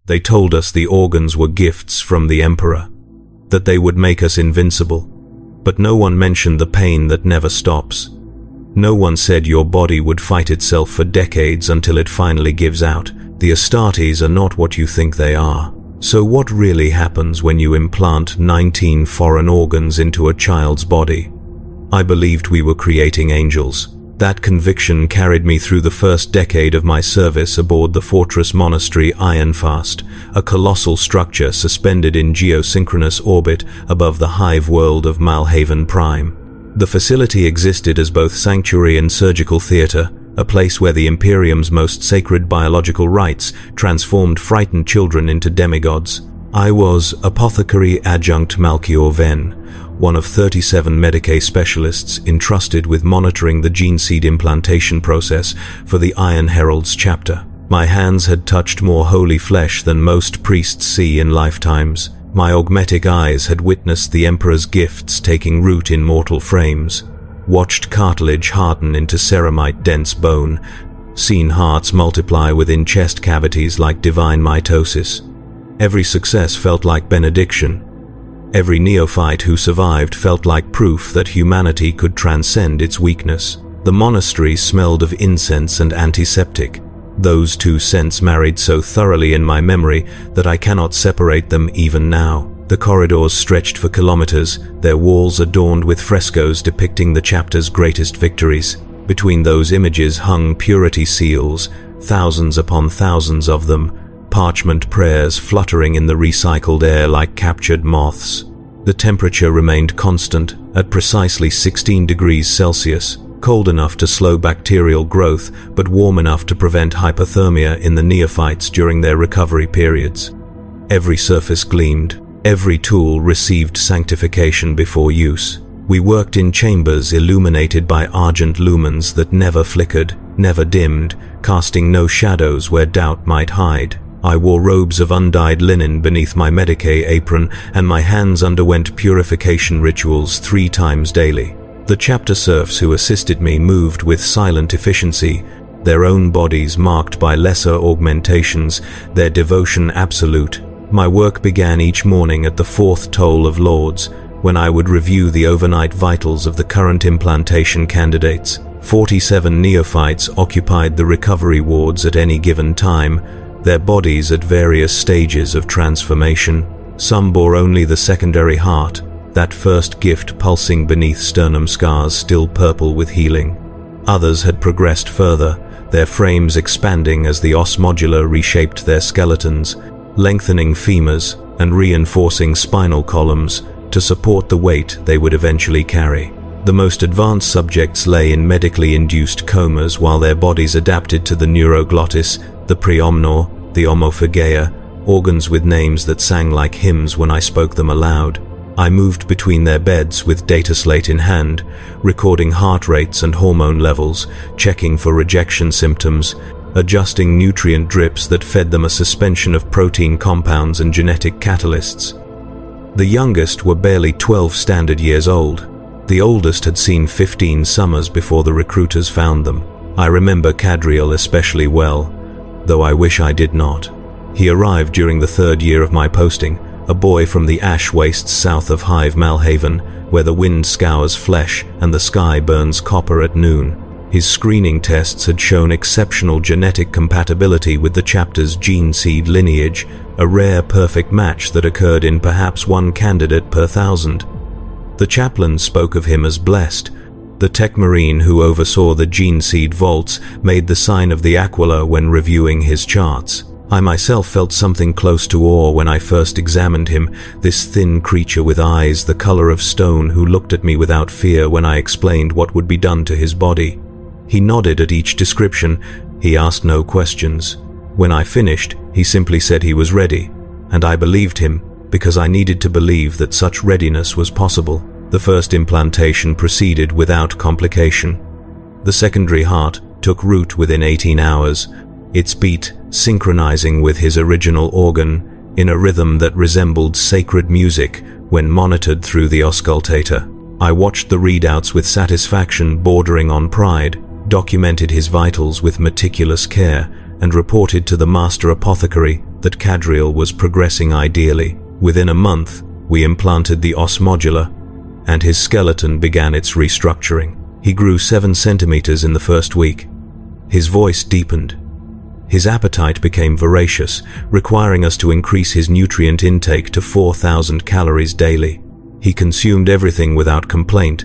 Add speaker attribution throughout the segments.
Speaker 1: They told us the organs were gifts from the Emperor, that they would make us invincible. But no one mentioned the pain that never stops. No one said your body would fight itself for decades until it finally gives out. The Astartes are not what you think they are. So what really happens when you implant 19 foreign organs into a child's body? I believed we were creating angels. That conviction carried me through the first decade of my service aboard the fortress monastery Ironfast, a colossal structure suspended in geosynchronous orbit above the hive world of Malhaven Prime. The facility existed as both sanctuary and surgical theater, a place where the Imperium's most sacred biological rites transformed frightened children into demigods. I was Apothecary Adjunct Malchior Ven, one of 37 Medicae specialists entrusted with monitoring the gene seed implantation process for the Iron Herald's chapter. My hands had touched more holy flesh than most priests see in lifetimes. My augmetic eyes had witnessed the Emperor's gifts taking root in mortal frames, watched cartilage harden into ceramite-dense bone, seen hearts multiply within chest cavities like divine mitosis. Every success felt like benediction. Every neophyte who survived felt like proof that humanity could transcend its weakness. The monastery smelled of incense and antiseptic. Those two scents married so thoroughly in my memory that I cannot separate them even now. The corridors stretched for kilometers, their walls adorned with frescoes depicting the chapter's greatest victories. Between those images hung purity seals, thousands upon thousands of them, parchment prayers fluttering in the recycled air like captured moths. The temperature remained constant at precisely 16 degrees Celsius, cold enough to slow bacterial growth but warm enough to prevent hypothermia in the neophytes during their recovery periods. Every surface gleamed, every tool received sanctification before use. We worked in chambers illuminated by argent lumens that never flickered, never dimmed, casting no shadows where doubt might hide. I wore robes of undyed linen beneath my Medicae apron, and my hands underwent purification rituals 3 times daily. The chapter serfs who assisted me moved with silent efficiency, their own bodies marked by lesser augmentations, their devotion absolute. My work began each morning at the 4th toll of Lords, when I would review the overnight vitals of the current implantation candidates. 47 neophytes occupied the recovery wards at any given time, their bodies at various stages of transformation. Some bore only the secondary heart, that first gift pulsing beneath sternum scars still purple with healing. Others had progressed further, their frames expanding as the Ossmodula reshaped their skeletons, lengthening femurs and reinforcing spinal columns to support the weight they would eventually carry. The most advanced subjects lay in medically induced comas while their bodies adapted to the neuroglottis, the preomnor, the omophagea, organs with names that sang like hymns when I spoke them aloud. I moved between their beds with data slate in hand, recording heart rates and hormone levels, checking for rejection symptoms, adjusting nutrient drips that fed them a suspension of protein compounds and genetic catalysts. The youngest were barely 12 standard years old. The oldest had seen 15 summers before the recruiters found them. I remember Cadriel especially well, though I wish I did not. He arrived during the 3rd year of my posting, a boy from the ash wastes south of Hive Malhaven, where the wind scours flesh and the sky burns copper at noon. His screening tests had shown exceptional genetic compatibility with the chapter's gene seed lineage, a rare perfect match that occurred in perhaps 1 candidate per 1,000. The chaplain spoke of him as blessed. The tech marine who oversaw the gene seed vaults made the sign of the Aquila when reviewing his charts. I myself felt something close to awe when I first examined him, this thin creature with eyes the color of stone who looked at me without fear when I explained what would be done to his body. He nodded at each description. He asked no questions. When I finished, he simply said he was ready, and I believed him because I needed to believe that such readiness was possible. The first implantation proceeded without complication. The secondary heart took root within 18 hours, its beat synchronizing with his original organ in a rhythm that resembled sacred music when monitored through the auscultator. I watched the readouts with satisfaction bordering on pride, documented his vitals with meticulous care, and reported to the master apothecary that Cadriel was progressing ideally. Within a month, we implanted the Ossmodula, and his skeleton began its restructuring. He grew 7 centimeters in the first week. His voice deepened. His appetite became voracious, requiring us to increase his nutrient intake to 4,000 calories daily. He consumed everything without complaint,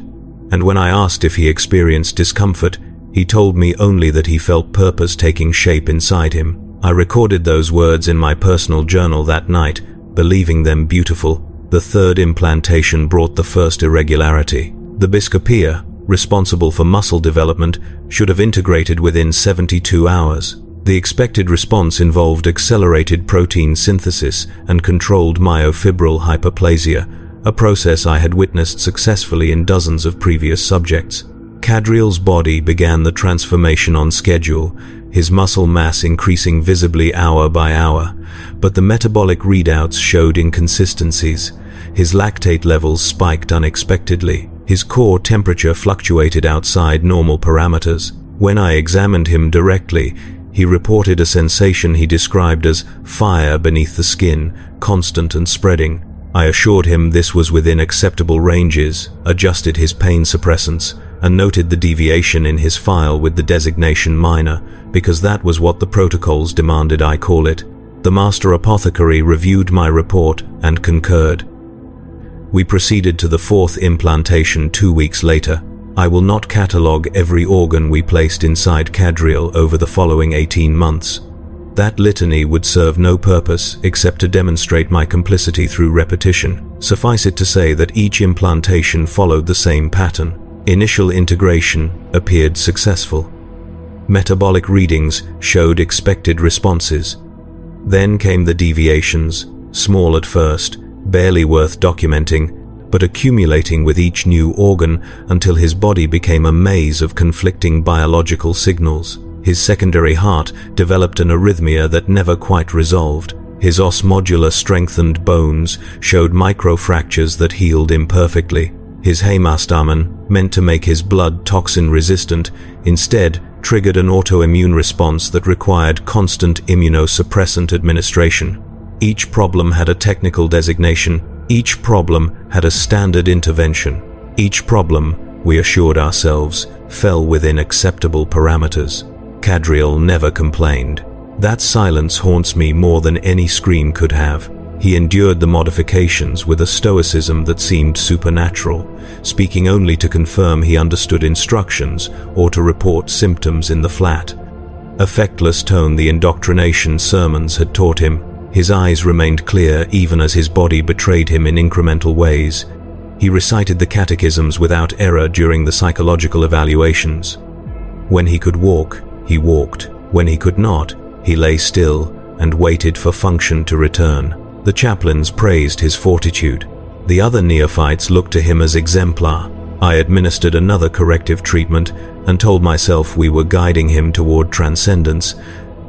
Speaker 1: and when I asked if he experienced discomfort, he told me only that he felt purpose taking shape inside him. I recorded those words in my personal journal that night, believing them beautiful. The third implantation brought the first irregularity. The Biscopea, responsible for muscle development, should have integrated within 72 hours. The expected response involved accelerated protein synthesis and controlled myofibril hyperplasia, a process I had witnessed successfully in dozens of previous subjects. Cadriel's body began the transformation on schedule, his muscle mass increasing visibly hour by hour, but the metabolic readouts showed inconsistencies. His lactate levels spiked unexpectedly. His core temperature fluctuated outside normal parameters. When I examined him directly, he reported a sensation he described as fire beneath the skin, constant and spreading. I assured him this was within acceptable ranges, adjusted his pain suppressants, and noted the deviation in his file with the designation minor, because that was what the protocols demanded I call it. The master apothecary reviewed my report and concurred. We proceeded to the fourth implantation 2 weeks later. I will not catalogue every organ we placed inside Cadriel over the following 18 months. That litany would serve no purpose except to demonstrate my complicity through repetition. Suffice it to say that each implantation followed the same pattern. Initial integration appeared successful. Metabolic readings showed expected responses. Then came the deviations, small at first, barely worth documenting, but accumulating with each new organ until his body became a maze of conflicting biological signals. His secondary heart developed an arrhythmia that never quite resolved. His Ossmodula strengthened bones showed microfractures that healed imperfectly. His Hypno-Indoctrination, meant to make his blood toxin resistant, instead triggered an autoimmune response that required constant immunosuppressant administration. Each problem had a technical designation. Each problem had a standard intervention. Each problem, we assured ourselves, fell within acceptable parameters. Cadriel never complained. That silence haunts me more than any scream could have. He endured the modifications with a stoicism that seemed supernatural, speaking only to confirm he understood instructions or to report symptoms in the flat. Effectless tone the indoctrination sermons had taught him. His eyes remained clear even as his body betrayed him in incremental ways. He recited the catechisms without error during the psychological evaluations. When he could walk, he walked. When he could not, he lay still and waited for function to return. The chaplains praised his fortitude. The other neophytes looked to him as exemplar. I administered another corrective treatment and told myself we were guiding him toward transcendence,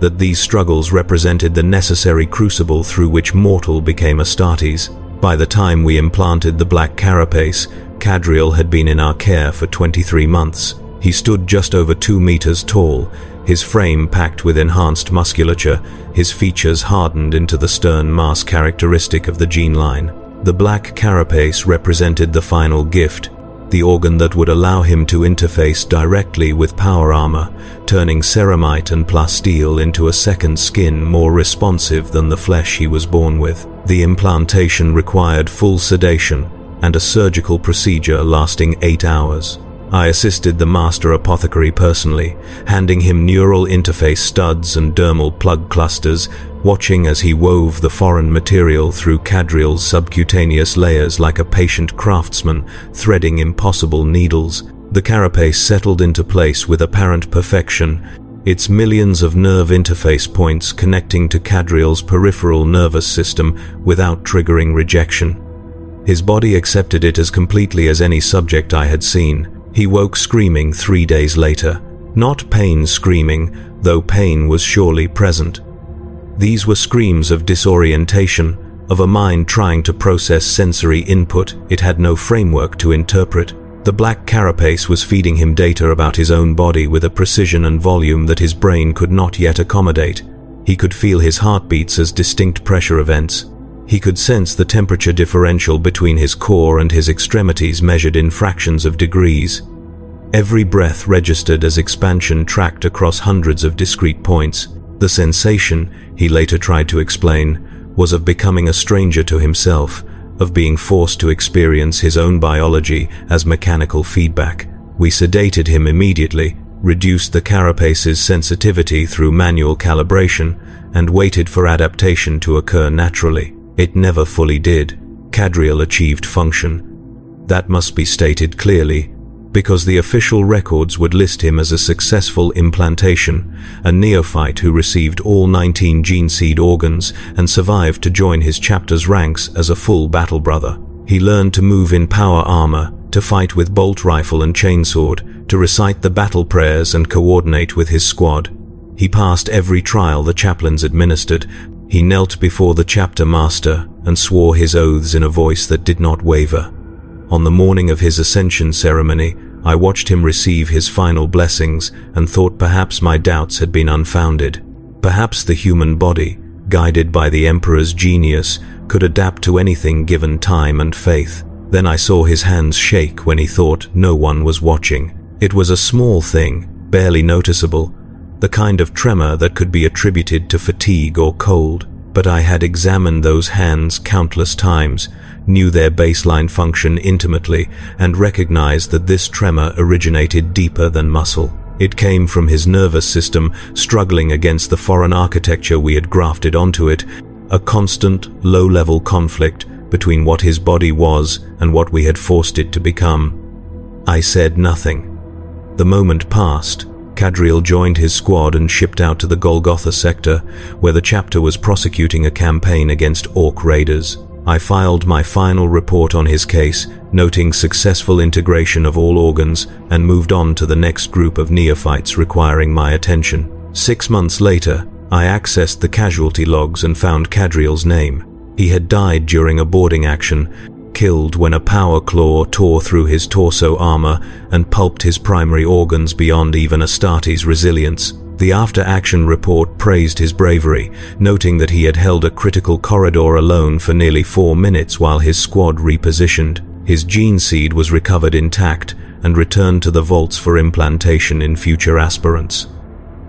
Speaker 1: that these struggles represented the necessary crucible through which mortal became Astartes. By the time we implanted the Black Carapace, Cadriel had been in our care for 23 months. He stood just over 2 meters tall, his frame packed with enhanced musculature, his features hardened into the stern mass characteristic of the gene line. The Black Carapace represented the final gift, the organ that would allow him to interface directly with power armor, turning ceramite and plasteel into a second skin more responsive than the flesh he was born with. The implantation required full sedation and a surgical procedure lasting 8 hours. I assisted the master apothecary personally, handing him neural interface studs and dermal plug clusters, watching as he wove the foreign material through Cadriel's subcutaneous layers like a patient craftsman, threading impossible needles. The carapace settled into place with apparent perfection, its millions of nerve interface points connecting to Cadriel's peripheral nervous system without triggering rejection. His body accepted it as completely as any subject I had seen. He woke screaming 3 days later. Not pain screaming, though pain was surely present. These were screams of disorientation, of a mind trying to process sensory input it had no framework to interpret. The Black Carapace was feeding him data about his own body with a precision and volume that his brain could not yet accommodate. He could feel his heartbeats as distinct pressure events. He could sense the temperature differential between his core and his extremities measured in fractions of degrees. Every breath registered as expansion tracked across hundreds of discrete points. The sensation, he later tried to explain, was of becoming a stranger to himself, of being forced to experience his own biology as mechanical feedback. We sedated him immediately, reduced the carapace's sensitivity through manual calibration, and waited for adaptation to occur naturally. It never fully did. Cadriel achieved function. That must be stated clearly, because the official records would list him as a successful implantation, a neophyte who received all 19 gene seed organs and survived to join his chapter's ranks as a full battle brother. He learned to move in power armor, to fight with bolt rifle and chainsword, to recite the battle prayers and coordinate with his squad. He passed every trial the chaplains administered. He knelt before the chapter master and swore his oaths in a voice that did not waver. On the morning of his ascension ceremony, I watched him receive his final blessings and thought perhaps my doubts had been unfounded. Perhaps the human body, guided by the Emperor's genius, could adapt to anything given time and faith. Then I saw his hands shake when he thought no one was watching. It was a small thing, barely noticeable, the kind of tremor that could be attributed to fatigue or cold. But I had examined those hands countless times, knew their baseline function intimately, and recognized that this tremor originated deeper than muscle. It came from his nervous system struggling against the foreign architecture we had grafted onto it, a constant, low-level conflict between what his body was and what we had forced it to become. I said nothing. The moment passed. Cadriel joined his squad and shipped out to the Golgotha sector, where the chapter was prosecuting a campaign against Orc raiders. I filed my final report on his case, noting successful integration of all organs, and moved on to the next group of neophytes requiring my attention. 6 months later, I accessed the casualty logs and found Cadriel's name. He had died during a boarding action, killed when a power claw tore through his torso armor and pulped his primary organs beyond even Astartes' resilience. The after-action report praised his bravery, noting that he had held a critical corridor alone for nearly 4 minutes while his squad repositioned. His gene seed was recovered intact and returned to the vaults for implantation in future aspirants.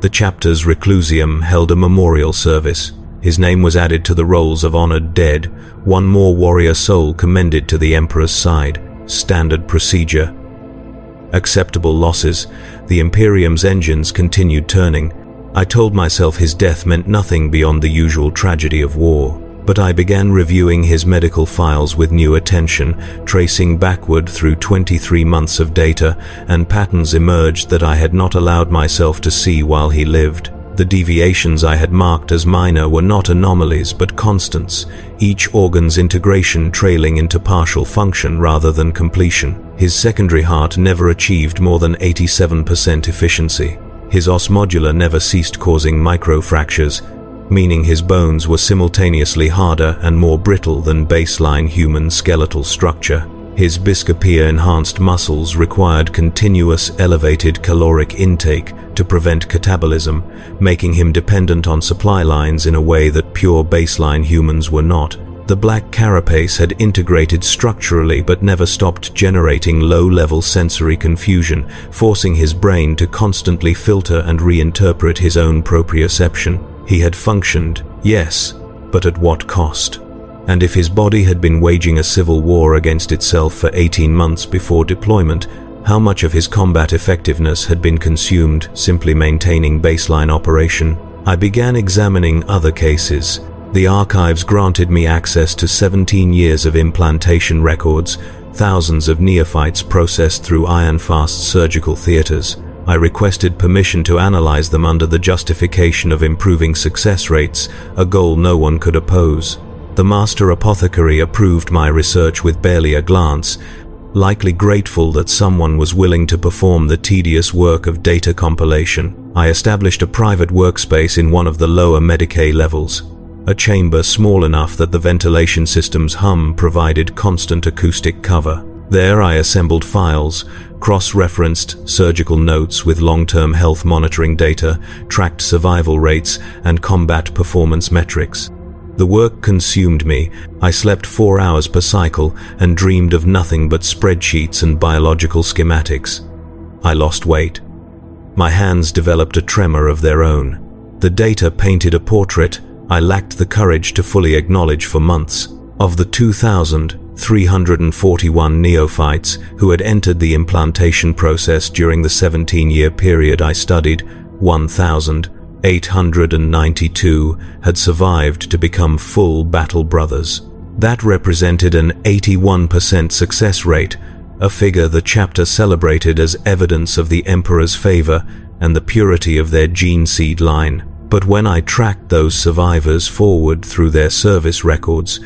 Speaker 1: The chapter's reclusium held a memorial service. His name was added to the rolls of honored dead, one more warrior soul commended to the Emperor's side. Standard procedure. Acceptable losses. The Imperium's engines continued turning. I told myself his death meant nothing beyond the usual tragedy of war. But I began reviewing his medical files with new attention, tracing backward through 23 months of data, and patterns emerged that I had not allowed myself to see while he lived. The deviations I had marked as minor were not anomalies but constants, each organ's integration trailing into partial function rather than completion. His secondary heart never achieved more than 87% efficiency. His Ossmodula never ceased causing microfractures, meaning his bones were simultaneously harder and more brittle than baseline human skeletal structure. His Biscopea enhanced muscles required continuous elevated caloric intake to prevent catabolism, making him dependent on supply lines in a way that pure baseline humans were not. The Black Carapace had integrated structurally but never stopped generating low-level sensory confusion, forcing his brain to constantly filter and reinterpret his own proprioception. He had functioned, yes, but at what cost? And if his body had been waging a civil war against itself for 18 months before deployment, how much of his combat effectiveness had been consumed simply maintaining baseline operation? I began examining other cases. The archives granted me access to 17 years of implantation records, thousands of neophytes processed through iron-fast surgical theaters. I requested permission to analyze them under the justification of improving success rates, a goal no one could oppose. The master apothecary approved my research with barely a glance, likely grateful that someone was willing to perform the tedious work of data compilation. I established a private workspace in one of the lower Medicae levels, a chamber small enough that the ventilation system's hum provided constant acoustic cover. There I assembled files, cross-referenced surgical notes with long-term health monitoring data, tracked survival rates, and combat performance metrics. The work consumed me. I slept 4 hours per cycle and dreamed of nothing but spreadsheets and biological schematics. I lost weight. My hands developed a tremor of their own. The data painted a portrait I lacked the courage to fully acknowledge for months. Of the 2,341 neophytes who had entered the implantation process during the 17-year period I studied, 1,892 had survived to become full battle brothers. That represented an 81% success rate, a figure the chapter celebrated as evidence of the Emperor's favor and the purity of their gene seed line. But when I tracked those survivors forward through their service records,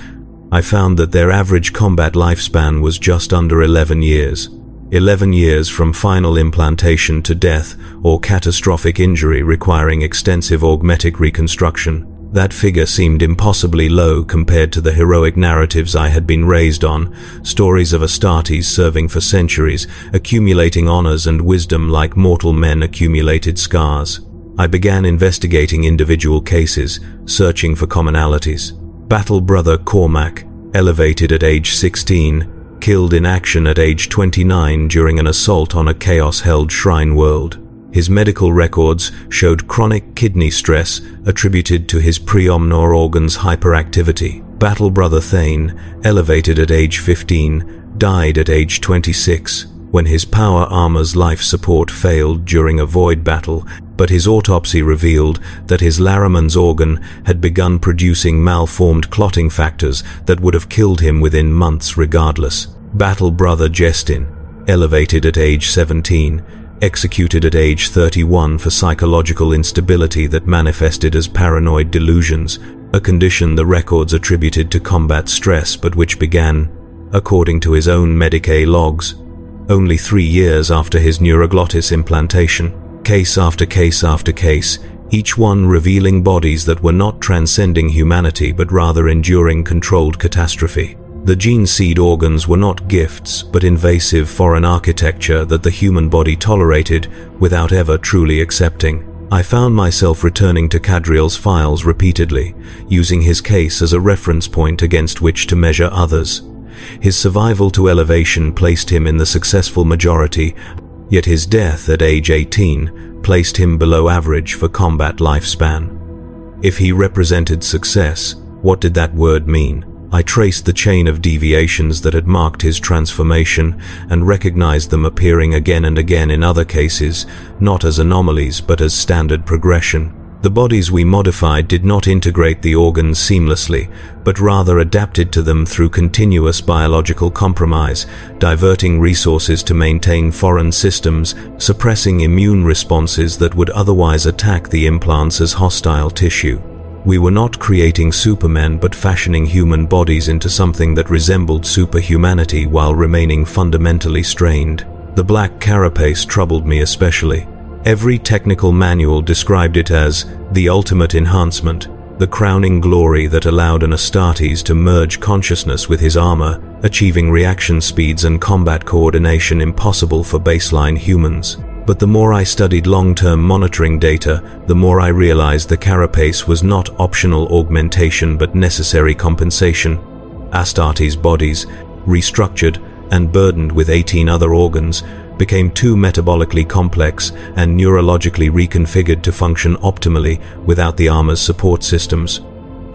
Speaker 1: I found that their average combat lifespan was just under 11 years. 11 years from final implantation to death or catastrophic injury requiring extensive augmetic reconstruction. That figure seemed impossibly low compared to the heroic narratives I had been raised on, stories of Astartes serving for centuries, accumulating honors and wisdom like mortal men accumulated scars. I began investigating individual cases, searching for commonalities. Battle brother Cormac, elevated at age 16, killed in action at age 29 during an assault on a chaos-held shrine world. His medical records showed chronic kidney stress attributed to his preomnor organ's hyperactivity. Battle brother Thane, elevated at age 15, died at age 26 when his power armor's life support failed during a void battle, but his autopsy revealed that his Larraman's organ had begun producing malformed clotting factors that would have killed him within months regardless. Battle brother Jestin, elevated at age 17, executed at age 31 for psychological instability that manifested as paranoid delusions, a condition the records attributed to combat stress but which began, according to his own Medicae logs, only 3 years after his neuroglottis implantation. Case after case after case, each one revealing bodies that were not transcending humanity but rather enduring controlled catastrophe. The gene seed organs were not gifts but invasive foreign architecture that the human body tolerated without ever truly accepting. I found myself returning to Cadriel's files repeatedly, using his case as a reference point against which to measure others. His survival to elevation placed him in the successful majority, yet his death at age 18 placed him below average for combat lifespan. If he represented success, what did that word mean? I traced the chain of deviations that had marked his transformation and recognized them appearing again and again in other cases, not as anomalies but as standard progression. The bodies we modified did not integrate the organs seamlessly, but rather adapted to them through continuous biological compromise, diverting resources to maintain foreign systems, suppressing immune responses that would otherwise attack the implants as hostile tissue. We were not creating supermen but fashioning human bodies into something that resembled superhumanity while remaining fundamentally strained. The Black Carapace troubled me especially. Every technical manual described it as the ultimate enhancement, the crowning glory that allowed an Astartes to merge consciousness with his armor, achieving reaction speeds and combat coordination impossible for baseline humans. But the more I studied long-term monitoring data, the more I realized the Carapace was not optional augmentation but necessary compensation. Astartes' bodies, restructured and burdened with 18 other organs, became too metabolically complex and neurologically reconfigured to function optimally without the armor's support systems.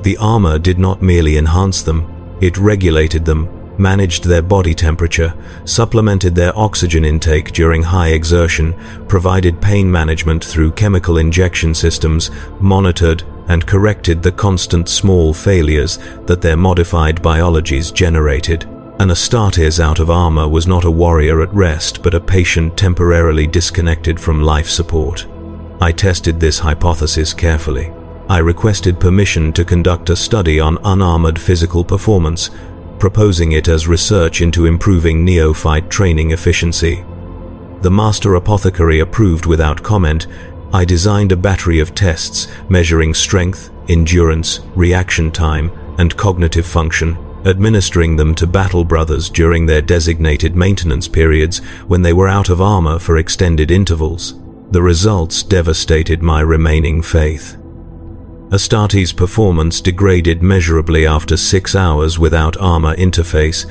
Speaker 1: The armor did not merely enhance them, it regulated them, managed their body temperature, supplemented their oxygen intake during high exertion, provided pain management through chemical injection systems, monitored and corrected the constant small failures that their modified biologies generated. An Astartes out of armor was not a warrior at rest, but a patient temporarily disconnected from life support. I tested this hypothesis carefully. I requested permission to conduct a study on unarmored physical performance, proposing it as research into improving neophyte training efficiency. The Master Apothecary approved without comment. I designed a battery of tests measuring strength, endurance, reaction time, and cognitive function. administering them to battle brothers during their designated maintenance periods when they were out of armor for extended intervals. The results devastated my remaining faith. Astartes' performance degraded measurably after 6 hours without armor interface,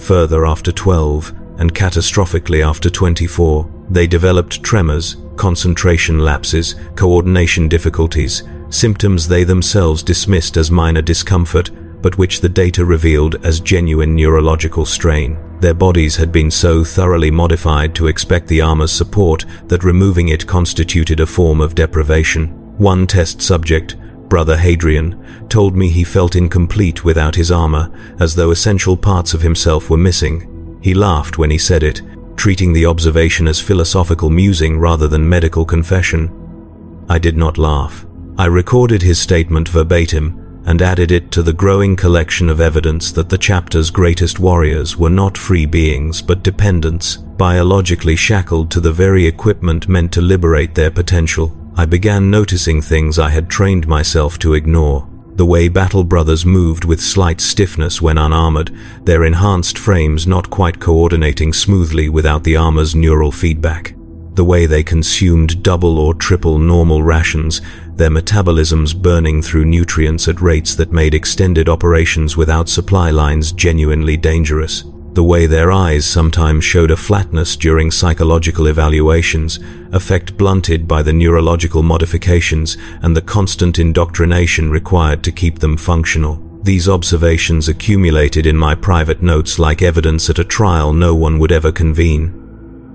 Speaker 1: further after 12, and catastrophically after 24. They developed tremors, concentration lapses, coordination difficulties, symptoms they themselves dismissed as minor discomfort, but which the data revealed as genuine neurological strain. Their bodies had been so thoroughly modified to expect the armor's support that removing it constituted a form of deprivation. One test subject, Brother Hadrian, told me he felt incomplete without his armor, as though essential parts of himself were missing. He laughed when he said it, treating the observation as philosophical musing rather than medical confession. I did not laugh. I recorded his statement verbatim and added it to the growing collection of evidence that the chapter's greatest warriors were not free beings but dependents, biologically shackled to the very equipment meant to liberate their potential. I began noticing things I had trained myself to ignore. The way battle brothers moved with slight stiffness when unarmored, their enhanced frames not quite coordinating smoothly without the armor's neural feedback. The way they consumed double or triple normal rations, their metabolisms burning through nutrients at rates that made extended operations without supply lines genuinely dangerous. The way their eyes sometimes showed a flatness during psychological evaluations, effect blunted by the neurological modifications and the constant indoctrination required to keep them functional. These observations accumulated in my private notes like evidence at a trial no one would ever convene.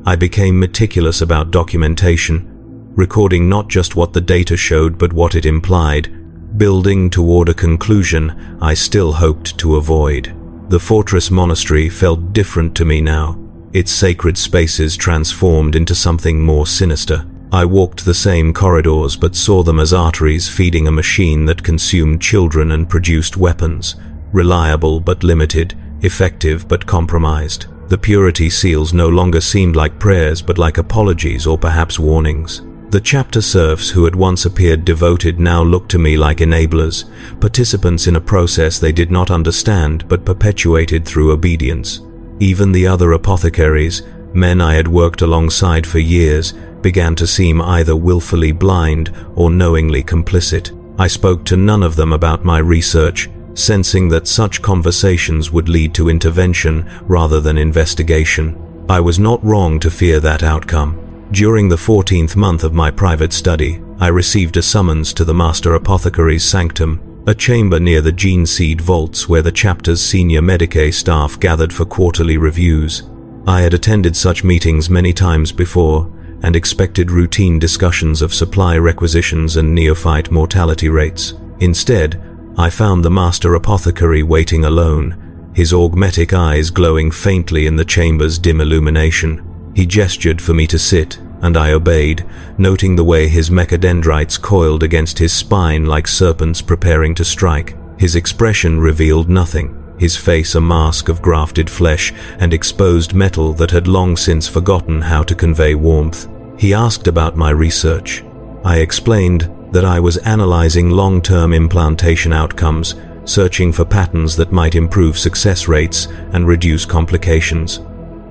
Speaker 1: I became meticulous about documentation, recording not just what the data showed but what it implied, building toward a conclusion I still hoped to avoid. The fortress monastery felt different to me now, its sacred spaces transformed into something more sinister. I walked the same corridors but saw them as arteries feeding a machine that consumed children and produced weapons, reliable but limited, effective but compromised. The purity seals no longer seemed like prayers but like apologies or perhaps warnings. The chapter serfs who had once appeared devoted now looked to me like enablers, participants in a process they did not understand but perpetuated through obedience. Even the other apothecaries, men I had worked alongside for years, began to seem either willfully blind or knowingly complicit. I spoke to none of them about my research, sensing that such conversations would lead to intervention rather than investigation. I was not wrong to fear that outcome. During the 14th month of my private study, I received a summons to the Master Apothecary's sanctum, a chamber near the gene seed vaults where the chapter's senior Medicae staff gathered for quarterly reviews. I had attended such meetings many times before and expected routine discussions of supply requisitions and neophyte mortality rates. Instead, I found the Master Apothecary waiting alone, his augmetic eyes glowing faintly in the chamber's dim illumination. He gestured for me to sit, and I obeyed, noting the way his mechadendrites coiled against his spine like serpents preparing to strike. His expression revealed nothing, his face a mask of grafted flesh and exposed metal that had long since forgotten how to convey warmth. He asked about my research. I explained that I was analyzing long-term implantation outcomes, searching for patterns that might improve success rates and reduce complications.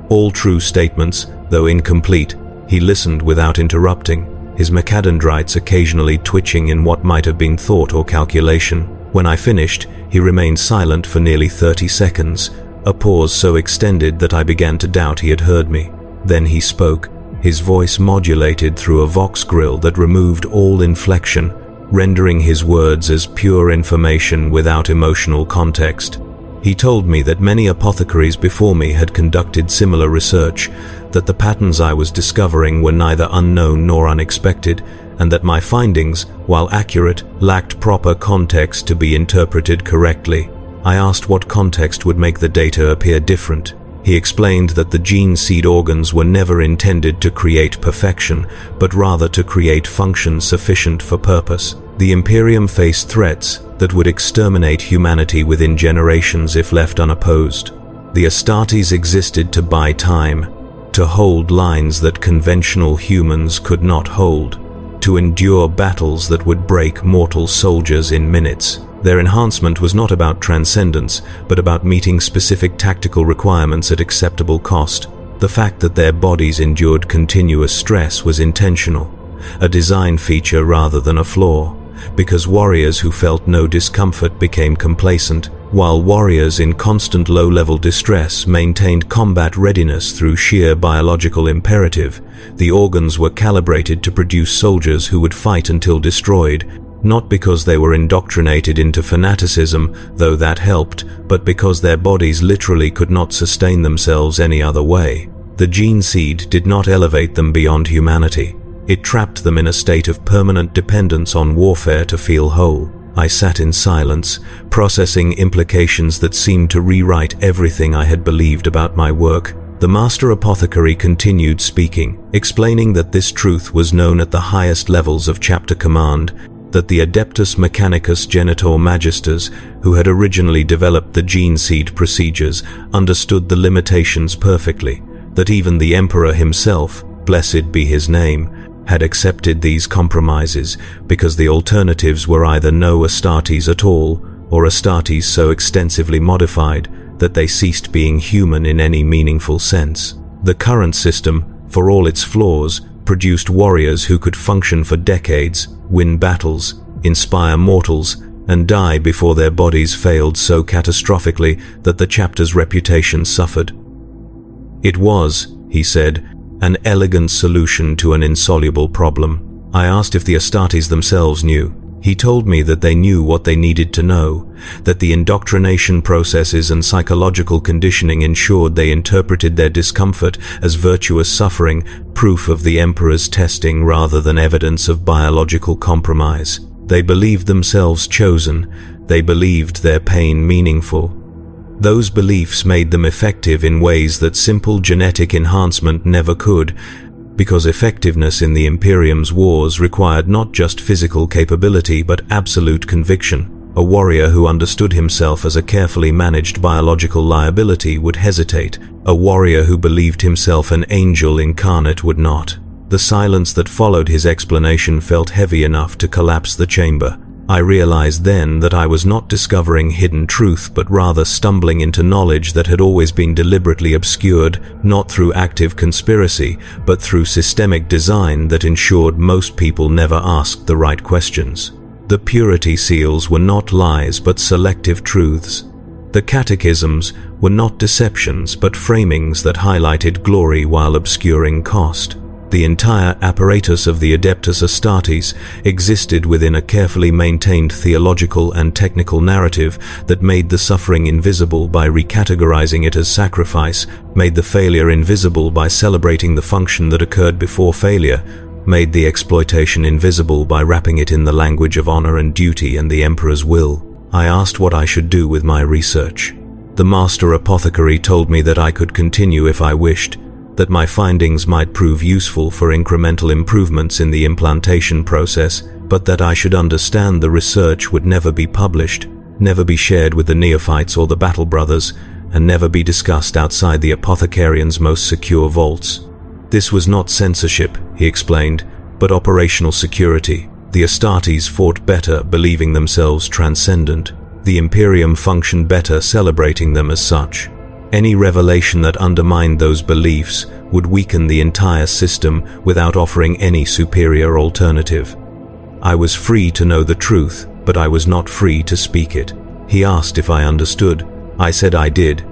Speaker 1: All true statements, though incomplete. He listened without interrupting, his mechadendrites occasionally twitching in what might have been thought or calculation. When I finished, he remained silent for nearly 30 seconds, a pause so extended that I began to doubt he had heard me. Then he spoke, his voice modulated through a vox grill that removed all inflection, rendering his words as pure information without emotional context. He told me that many apothecaries before me had conducted similar research, that the patterns I was discovering were neither unknown nor unexpected, and that my findings, while accurate, lacked proper context to be interpreted correctly. I asked what context would make the data appear different. He explained that the gene seed organs were never intended to create perfection, but rather to create function sufficient for purpose. The Imperium faced threats that would exterminate humanity within generations if left unopposed. The Astartes existed to buy time, to hold lines that conventional humans could not hold, to endure battles that would break mortal soldiers in minutes. Their enhancement was not about transcendence, but about meeting specific tactical requirements at acceptable cost. The fact that their bodies endured continuous stress was intentional, a design feature rather than a flaw, because warriors who felt no discomfort became complacent, while warriors in constant low-level distress maintained combat readiness through sheer biological imperative. The organs were calibrated to produce soldiers who would fight until destroyed, not because they were indoctrinated into fanaticism, though that helped, but because their bodies literally could not sustain themselves any other way. The gene seed did not elevate them beyond humanity. It trapped them in a state of permanent dependence on warfare to feel whole. I sat in silence, processing implications that seemed to rewrite everything I had believed about my work. The Master Apothecary continued speaking, explaining that this truth was known at the highest levels of chapter command, that the Adeptus Mechanicus Genitor Magisters, who had originally developed the gene seed procedures, understood the limitations perfectly, that even the Emperor himself, blessed be his name, had accepted these compromises because the alternatives were either no Astartes at all, or Astartes so extensively modified that they ceased being human in any meaningful sense. The current system, for all its flaws, produced warriors who could function for decades, win battles, inspire mortals, and die before their bodies failed so catastrophically that the chapter's reputation suffered. It was, he said, an elegant solution to an insoluble problem. I asked if the Astartes themselves knew. He told me that they knew what they needed to know, that the indoctrination processes and psychological conditioning ensured they interpreted their discomfort as virtuous suffering, proof of the Emperor's testing rather than evidence of biological compromise. They believed themselves chosen. They believed their pain meaningful. Those beliefs made them effective in ways that simple genetic enhancement never could, because effectiveness in the Imperium's wars required not just physical capability but absolute conviction. A warrior who understood himself as a carefully managed biological liability would hesitate. A warrior who believed himself an angel incarnate would not. The silence that followed his explanation felt heavy enough to collapse the chamber. I realized then that I was not discovering hidden truth but rather stumbling into knowledge that had always been deliberately obscured, not through active conspiracy, but through systemic design that ensured most people never asked the right questions. The purity seals were not lies but selective truths. The catechisms were not deceptions but framings that highlighted glory while obscuring cost. The entire apparatus of the Adeptus Astartes existed within a carefully maintained theological and technical narrative that made the suffering invisible by recategorizing it as sacrifice, made the failure invisible by celebrating the function that occurred before failure, made the exploitation invisible by wrapping it in the language of honor and duty and the Emperor's will. I asked what I should do with my research. The Master Apothecary told me that I could continue if I wished, that my findings might prove useful for incremental improvements in the implantation process, but that I should understand the research would never be published, never be shared with the neophytes or the battle brothers, and never be discussed outside the apothecarian's most secure vaults. This was not censorship, he explained, but operational security. The Astartes fought better, believing themselves transcendent. The Imperium functioned better, celebrating them as such. Any revelation that undermined those beliefs would weaken the entire system without offering any superior alternative. I was free to know the truth, but I was not free to speak it. He asked if I understood. I said I did,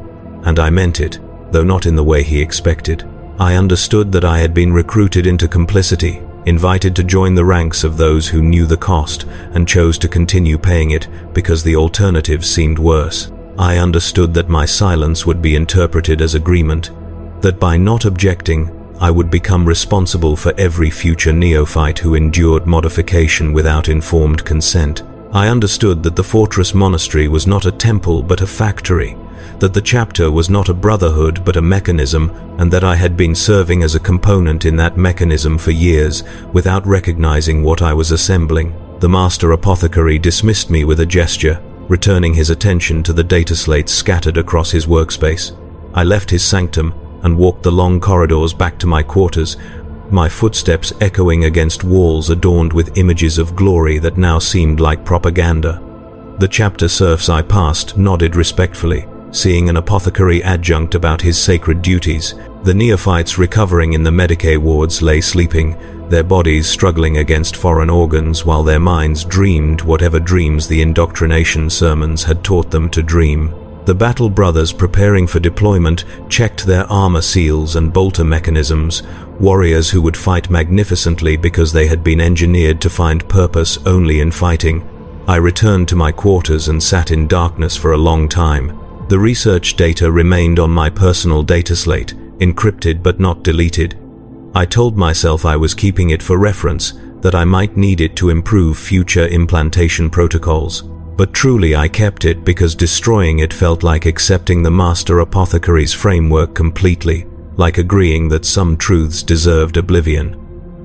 Speaker 1: and I meant it, though not in the way he expected. I understood that I had been recruited into complicity, invited to join the ranks of those who knew the cost and chose to continue paying it because the alternatives seemed worse. I understood that my silence would be interpreted as agreement, that by not objecting, I would become responsible for every future neophyte who endured modification without informed consent. I understood that the fortress monastery was not a temple but a factory, that the chapter was not a brotherhood but a mechanism, and that I had been serving as a component in that mechanism for years without recognizing what I was assembling. The Master Apothecary dismissed me with a gesture, returning his attention to the data slates scattered across his workspace. I left his sanctum and walked the long corridors back to my quarters, my footsteps echoing against walls adorned with images of glory that now seemed like propaganda. The chapter serfs I passed nodded respectfully, seeing an apothecary adjunct about his sacred duties. The neophytes recovering in the Medicae wards lay sleeping, their bodies struggling against foreign organs while their minds dreamed whatever dreams the indoctrination sermons had taught them to dream. The battle brothers preparing for deployment checked their armor seals and bolter mechanisms, warriors who would fight magnificently because they had been engineered to find purpose only in fighting. I returned to my quarters and sat in darkness for a long time. The research data remained on my personal data slate, encrypted but not deleted. I told myself I was keeping it for reference, that I might need it to improve future implantation protocols. But truly I kept it because destroying it felt like accepting the master apothecary's framework completely, like agreeing that some truths deserved oblivion.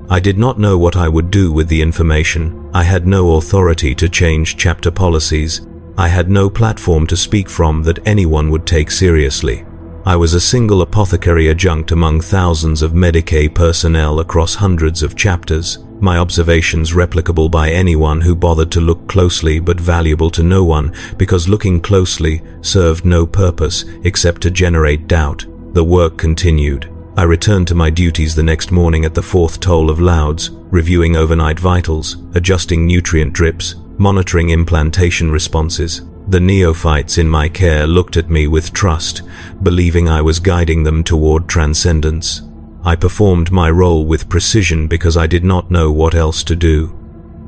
Speaker 1: I did not know what I would do with the information. I had no authority to change chapter policies. I had no platform to speak from that anyone would take seriously. I was a single apothecary adjunct among thousands of Medicae personnel across hundreds of chapters, my observations replicable by anyone who bothered to look closely but valuable to no one, because looking closely served no purpose except to generate doubt. The work continued. I returned to my duties the next morning at the fourth toll of Louds, reviewing overnight vitals, adjusting nutrient drips, monitoring implantation responses. The neophytes in my care looked at me with trust, believing I was guiding them toward transcendence. I performed my role with precision because I did not know what else to do.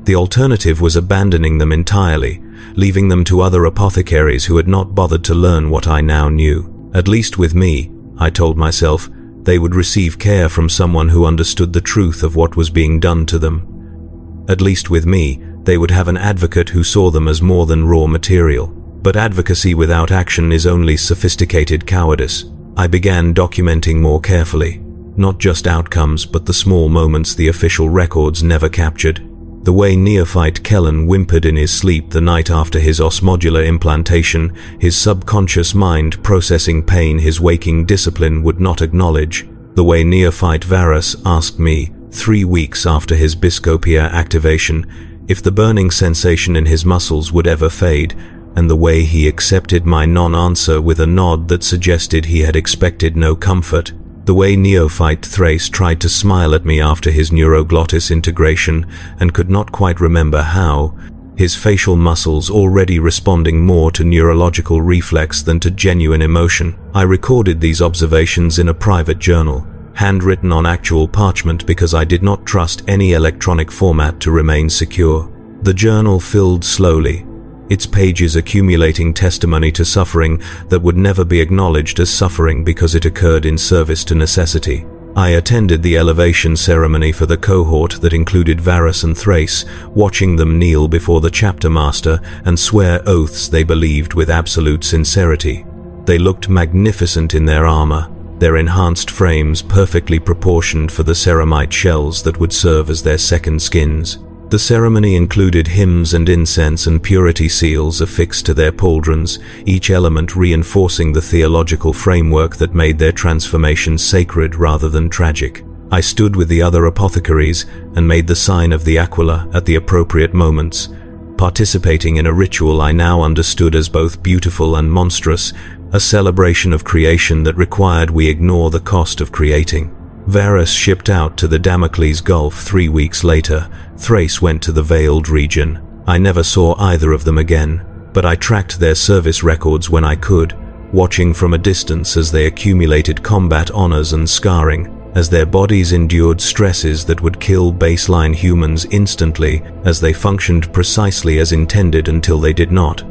Speaker 1: The alternative was abandoning them entirely, leaving them to other apothecaries who had not bothered to learn what I now knew. At least with me, I told myself, they would receive care from someone who understood the truth of what was being done to them. At least with me, they would have an advocate who saw them as more than raw material. But advocacy without action is only sophisticated cowardice. I began documenting more carefully. Not just outcomes, but the small moments the official records never captured. The way neophyte Kellen whimpered in his sleep the night after his Ossmodula implantation, his subconscious mind processing pain his waking discipline would not acknowledge. The way neophyte Varus asked me, 3 weeks after his Biscopea activation, if the burning sensation in his muscles would ever fade, and the way he accepted my non-answer with a nod that suggested he had expected no comfort. The way neophyte Thrace tried to smile at me after his neuroglottis integration and could not quite remember how, his facial muscles already responding more to neurological reflex than to genuine emotion. I recorded these observations in a private journal, handwritten on actual parchment because I did not trust any electronic format to remain secure. The journal filled slowly, its pages accumulating testimony to suffering that would never be acknowledged as suffering because it occurred in service to necessity. I attended the elevation ceremony for the cohort that included Varus and Thrace, watching them kneel before the chapter master and swear oaths they believed with absolute sincerity. They looked magnificent in their armor, their enhanced frames perfectly proportioned for the ceramite shells that would serve as their second skins. The ceremony included hymns and incense and purity seals affixed to their pauldrons, each element reinforcing the theological framework that made their transformation sacred rather than tragic. I stood with the other apothecaries and made the sign of the Aquila at the appropriate moments, participating in a ritual I now understood as both beautiful and monstrous, a celebration of creation that required we ignore the cost of creating. Varus shipped out to the Damocles Gulf 3 weeks later. Thrace went to the Veiled region. I never saw either of them again, but I tracked their service records when I could, watching from a distance as they accumulated combat honors and scarring, as their bodies endured stresses that would kill baseline humans instantly as they functioned precisely as intended until they did not.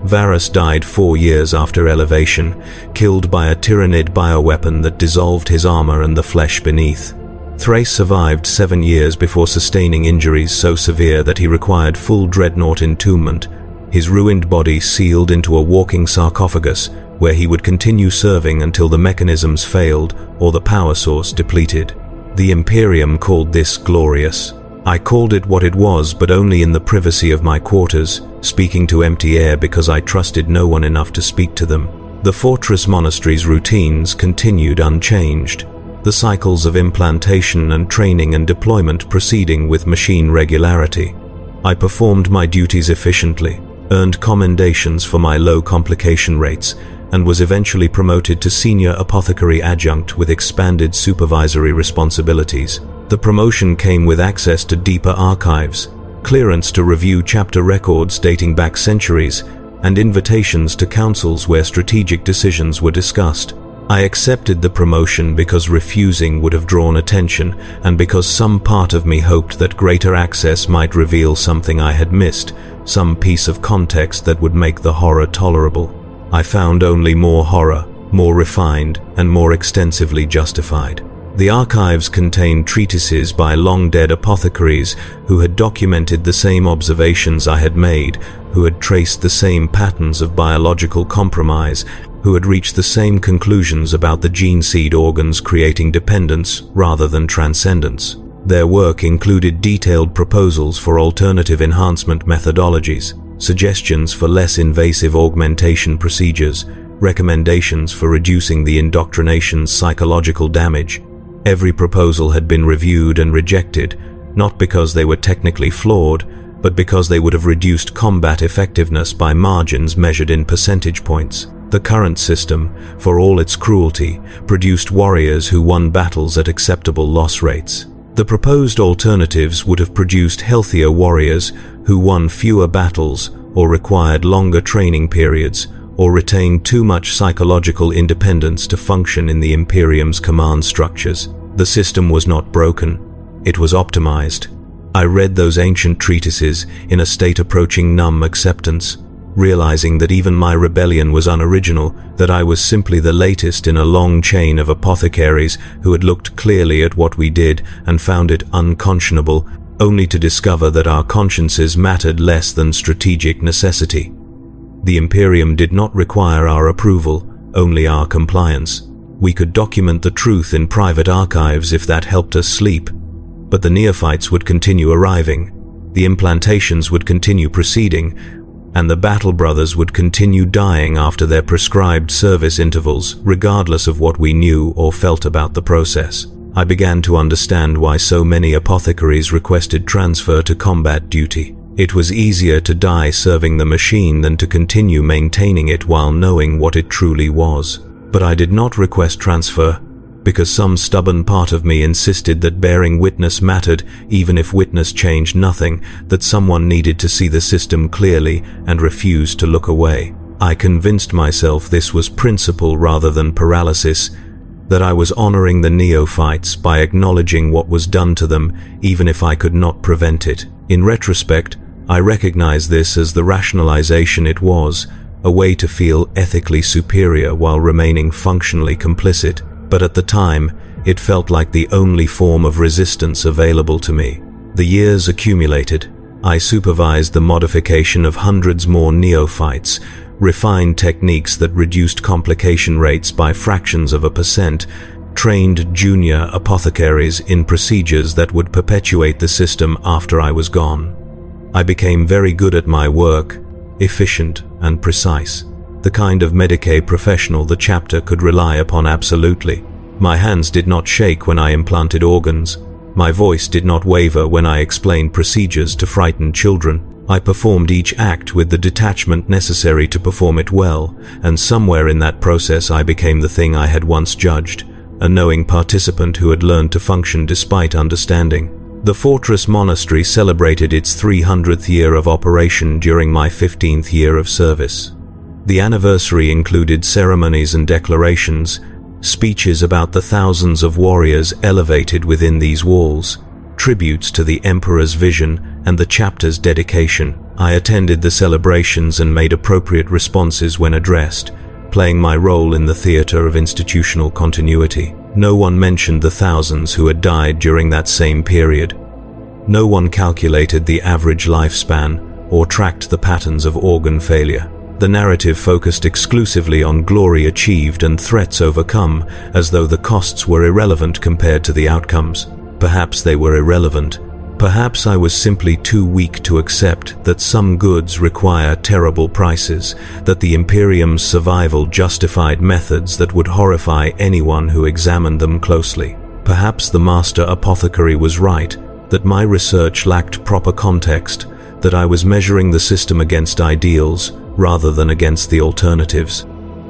Speaker 1: Varus died 4 years after elevation, killed by a tyrannid bioweapon that dissolved his armor and the flesh beneath. Thrace survived 7 years before sustaining injuries so severe that he required full dreadnought entombment, his ruined body sealed into a walking sarcophagus where he would continue serving until the mechanisms failed or the power source depleted. The Imperium called this glorious. I called it what it was, but only in the privacy of my quarters, speaking to empty air because I trusted no one enough to speak to them. The fortress monastery's routines continued unchanged, the cycles of implantation and training and deployment proceeding with machine regularity. I performed my duties efficiently, earned commendations for my low complication rates, and was eventually promoted to senior apothecary adjunct with expanded supervisory responsibilities. The promotion came with access to deeper archives, clearance to review chapter records dating back centuries, and invitations to councils where strategic decisions were discussed. I accepted the promotion because refusing would have drawn attention, and because some part of me hoped that greater access might reveal something I had missed, some piece of context that would make the horror tolerable. I found only more horror, more refined, and more extensively justified. The archives contained treatises by long-dead apothecaries who had documented the same observations I had made, who had traced the same patterns of biological compromise, who had reached the same conclusions about the gene seed organs creating dependence rather than transcendence. Their work included detailed proposals for alternative enhancement methodologies, suggestions for less invasive augmentation procedures, recommendations for reducing the indoctrination's psychological damage. Every proposal had been reviewed and rejected, not because they were technically flawed, but because they would have reduced combat effectiveness by margins measured in percentage points. The current system, for all its cruelty, produced warriors who won battles at acceptable loss rates. The proposed alternatives would have produced healthier warriors who won fewer battles or required longer training periods or retained too much psychological independence to function in the Imperium's command structures. The system was not broken, it was optimized. I read those ancient treatises in a state approaching numb acceptance, realizing that even my rebellion was unoriginal, that I was simply the latest in a long chain of apothecaries who had looked clearly at what we did and found it unconscionable, only to discover that our consciences mattered less than strategic necessity. The Imperium did not require our approval, only our compliance. We could document the truth in private archives if that helped us sleep, but the neophytes would continue arriving, the implantations would continue proceeding, and the battle brothers would continue dying after their prescribed service intervals, regardless of what we knew or felt about the process. I began to understand why so many apothecaries requested transfer to combat duty. It was easier to die serving the machine than to continue maintaining it while knowing what it truly was. But I did not request transfer, because some stubborn part of me insisted that bearing witness mattered even if witness changed nothing, that someone needed to see the system clearly and refused to look away. I convinced myself this was principle rather than paralysis, that I was honoring the neophytes by acknowledging what was done to them even if I could not prevent it. In retrospect, I recognize this as the rationalization it was, a way to feel ethically superior while remaining functionally complicit, but at the time, it felt like the only form of resistance available to me. The years accumulated. I supervised the modification of hundreds more neophytes, refined techniques that reduced complication rates by fractions of a percent, trained junior apothecaries in procedures that would perpetuate the system after I was gone. I became very good at my work, efficient and precise, the kind of Medicae professional the chapter could rely upon absolutely. My hands did not shake when I implanted organs. My voice did not waver when I explained procedures to frightened children. I performed each act with the detachment necessary to perform it well, and somewhere in that process I became the thing I had once judged, a knowing participant who had learned to function despite understanding. The Fortress Monastery celebrated its 300th year of operation during my 15th year of service. The anniversary included ceremonies and declarations, speeches about the thousands of warriors elevated within these walls, tributes to the Emperor's vision and the chapter's dedication. I attended the celebrations and made appropriate responses when addressed, playing my role in the theater of institutional continuity. No one mentioned the thousands who had died during that same period. No one calculated the average lifespan or tracked the patterns of organ failure. The narrative focused exclusively on glory achieved and threats overcome, as though the costs were irrelevant compared to the outcomes. Perhaps they were irrelevant. Perhaps I was simply too weak to accept that some goods require terrible prices, that the Imperium's survival justified methods that would horrify anyone who examined them closely. Perhaps the master apothecary was right, that my research lacked proper context, that I was measuring the system against ideals rather than against the alternatives.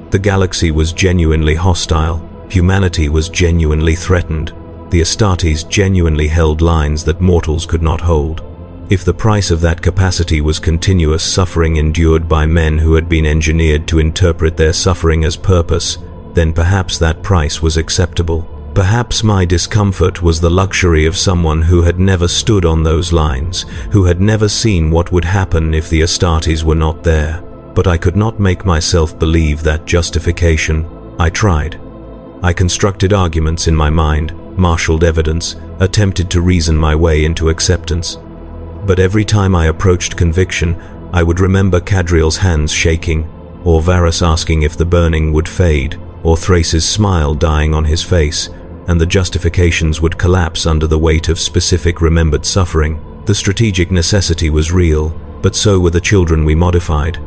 Speaker 1: The galaxy was genuinely hostile, humanity was genuinely threatened, the Astartes genuinely held lines that mortals could not hold. If the price of that capacity was continuous suffering endured by men who had been engineered to interpret their suffering as purpose, then perhaps that price was acceptable. Perhaps my discomfort was the luxury of someone who had never stood on those lines, who had never seen what would happen if the Astartes were not there. But I could not make myself believe that justification. I tried. I constructed arguments in my mind, marshaled evidence, attempted to reason my way into acceptance. But every time I approached conviction, I would remember Cadriel's hands shaking, or Varus asking if the burning would fade, or Thrace's smile dying on his face, and the justifications would collapse under the weight of specific remembered suffering. The strategic necessity was real, but so were the children we modified,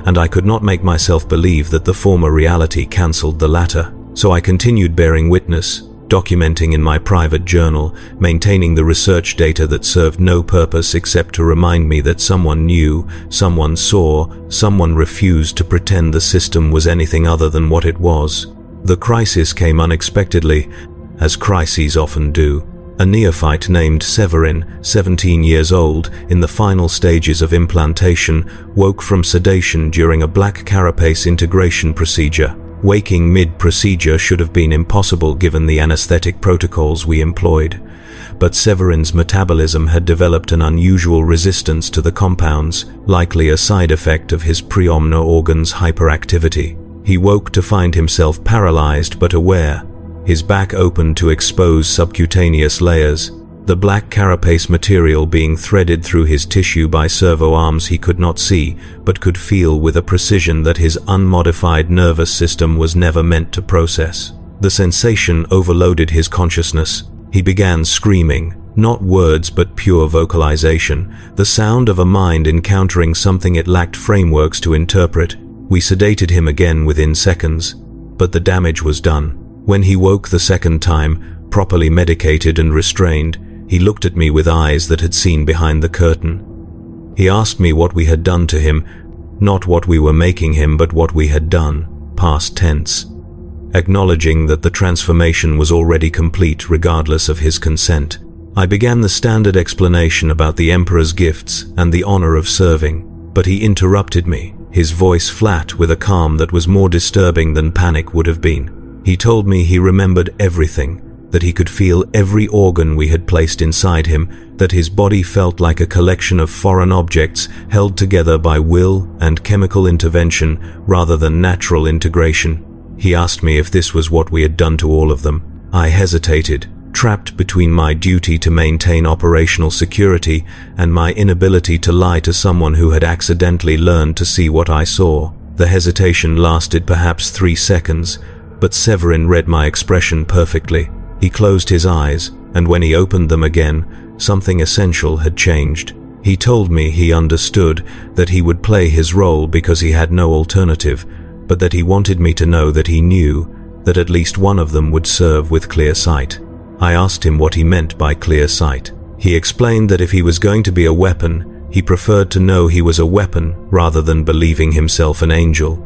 Speaker 1: and I could not make myself believe that the former reality cancelled the latter. So I continued bearing witness, documenting in my private journal, maintaining the research data that served no purpose except to remind me that someone knew, someone saw, someone refused to pretend the system was anything other than what it was. The crisis came unexpectedly, as crises often do. A neophyte named Severin, 17 years old, in the final stages of implantation, woke from sedation during a Black Carapace integration procedure. Waking mid-procedure should have been impossible given the anesthetic protocols we employed, but Severin's metabolism had developed an unusual resistance to the compounds, likely a side effect of his preomna organ's hyperactivity. He woke to find himself paralyzed but aware, his back open to expose subcutaneous layers, the black carapace material being threaded through his tissue by servo arms he could not see, but could feel with a precision that his unmodified nervous system was never meant to process. The sensation overloaded his consciousness. He began screaming, not words but pure vocalization, the sound of a mind encountering something it lacked frameworks to interpret. We sedated him again within seconds, but the damage was done. When he woke the second time, properly medicated and restrained, he looked at me with eyes that had seen behind the curtain. He asked me what we had done to him, not what we were making him, but what we had done, past tense, acknowledging that the transformation was already complete regardless of his consent. I began the standard explanation about the Emperor's gifts and the honor of serving, but he interrupted me, his voice flat with a calm that was more disturbing than panic would have been. He told me he remembered everything, that he could feel every organ we had placed inside him, that his body felt like a collection of foreign objects held together by will and chemical intervention rather than natural integration. He asked me if this was what we had done to all of them. I hesitated, trapped between my duty to maintain operational security and my inability to lie to someone who had accidentally learned to see what I saw. The hesitation lasted perhaps 3 seconds, but Severin read my expression perfectly. He closed his eyes, and when he opened them again, something essential had changed. He told me he understood that he would play his role because he had no alternative, but that he wanted me to know that he knew that at least one of them would serve with clear sight. I asked him what he meant by clear sight. He explained that if he was going to be a weapon, he preferred to know he was a weapon rather than believing himself an angel.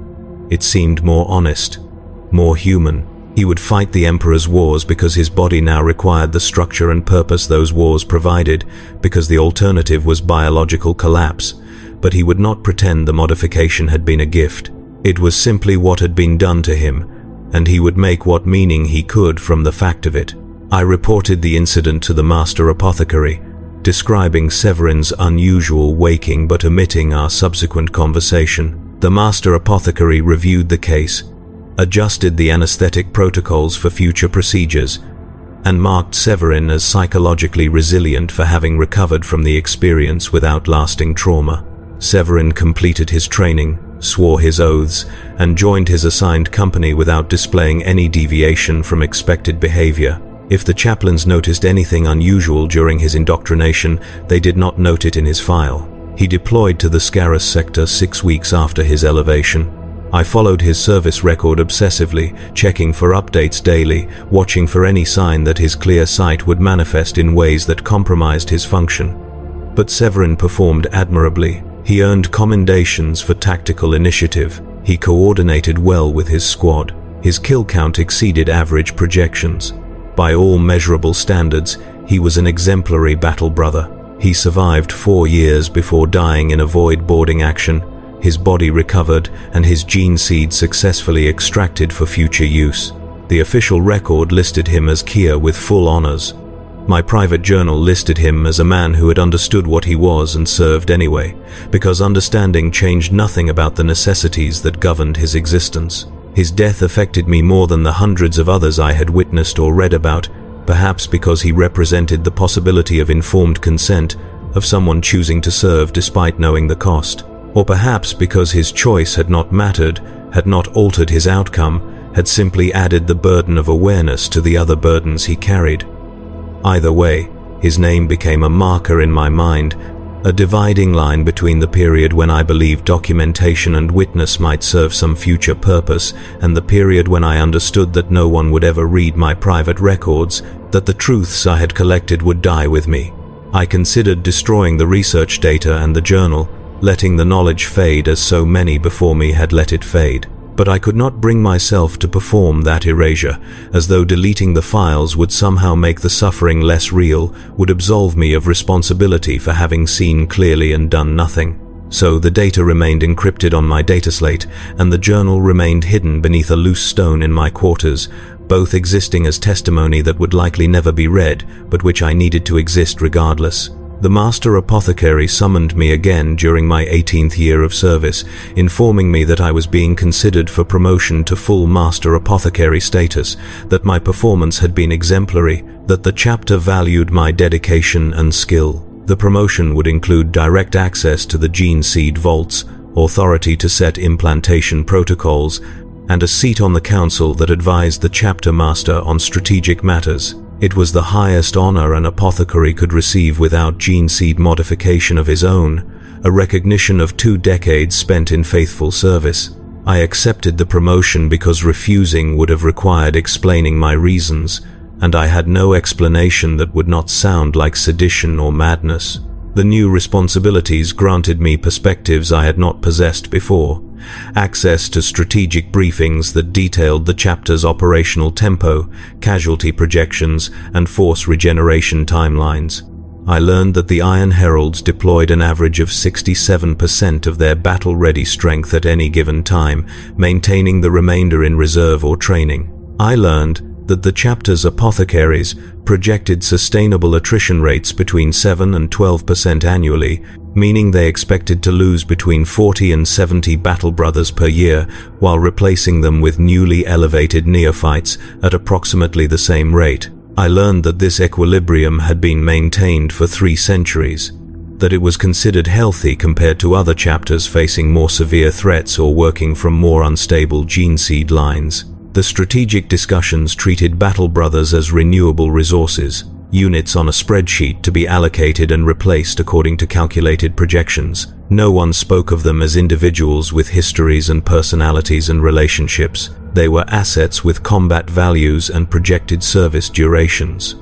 Speaker 1: It seemed more honest, more human. He would fight the Emperor's wars because his body now required the structure and purpose those wars provided, because the alternative was biological collapse, but he would not pretend the modification had been a gift. It was simply what had been done to him, and he would make what meaning he could from the fact of it. I reported the incident to the Master Apothecary, describing Severin's unusual waking but omitting our subsequent conversation. The Master Apothecary reviewed the case, adjusted the anesthetic protocols for future procedures, and marked Severin as psychologically resilient for having recovered from the experience without lasting trauma. Severin completed his training, swore his oaths, and joined his assigned company without displaying any deviation from expected behavior. If the chaplains noticed anything unusual during his indoctrination, they did not note it in his file. He deployed to the Scarus sector 6 weeks after his elevation. I followed his service record obsessively, checking for updates daily, watching for any sign that his clear sight would manifest in ways that compromised his function. But Severin performed admirably. He earned commendations for tactical initiative. He coordinated well with his squad. His kill count exceeded average projections. By all measurable standards, he was an exemplary battle brother. He survived 4 years before dying in a void boarding action. His body recovered and his gene seed successfully extracted for future use. The official record listed him as Kia with full honors. My private journal listed him as a man who had understood what he was and served anyway, because understanding changed nothing about the necessities that governed his existence. His death affected me more than the hundreds of others I had witnessed or read about, perhaps because he represented the possibility of informed consent, of someone choosing to serve despite knowing the cost. Or perhaps because his choice had not mattered, had not altered his outcome, had simply added the burden of awareness to the other burdens he carried. Either way, his name became a marker in my mind, a dividing line between the period when I believed documentation and witness might serve some future purpose and the period when I understood that no one would ever read my private records, that the truths I had collected would die with me. I considered destroying the research data and the journal, letting the knowledge fade as so many before me had let it fade. But I could not bring myself to perform that erasure, as though deleting the files would somehow make the suffering less real, would absolve me of responsibility for having seen clearly and done nothing. So the data remained encrypted on my data slate, and the journal remained hidden beneath a loose stone in my quarters, both existing as testimony that would likely never be read, but which I needed to exist regardless. The Master Apothecary summoned me again during my 18th year of service, informing me that I was being considered for promotion to full Master Apothecary status, that my performance had been exemplary, that the chapter valued my dedication and skill. The promotion would include direct access to the gene seed vaults, authority to set implantation protocols, and a seat on the council that advised the chapter master on strategic matters. It was the highest honor an apothecary could receive without gene seed modification of his own, a recognition of 2 decades spent in faithful service. I accepted the promotion because refusing would have required explaining my reasons, and I had no explanation that would not sound like sedition or madness. The new responsibilities granted me perspectives I had not possessed before. Access to strategic briefings that detailed the chapter's operational tempo, casualty projections, and force regeneration timelines. I learned that the Iron Heralds deployed an average of 67% of their battle-ready strength at any given time, maintaining the remainder in reserve or training. I learned that the chapter's apothecaries projected sustainable attrition rates between 7 and 12% annually, meaning they expected to lose between 40 and 70 battle brothers per year, while replacing them with newly elevated neophytes at approximately the same rate. I learned that this equilibrium had been maintained for 3 centuries, that it was considered healthy compared to other chapters facing more severe threats or working from more unstable gene seed lines. The strategic discussions treated battle brothers as renewable resources, units on a spreadsheet to be allocated and replaced according to calculated projections. No one spoke of them as individuals with histories and personalities and relationships. They were assets with combat values and projected service durations.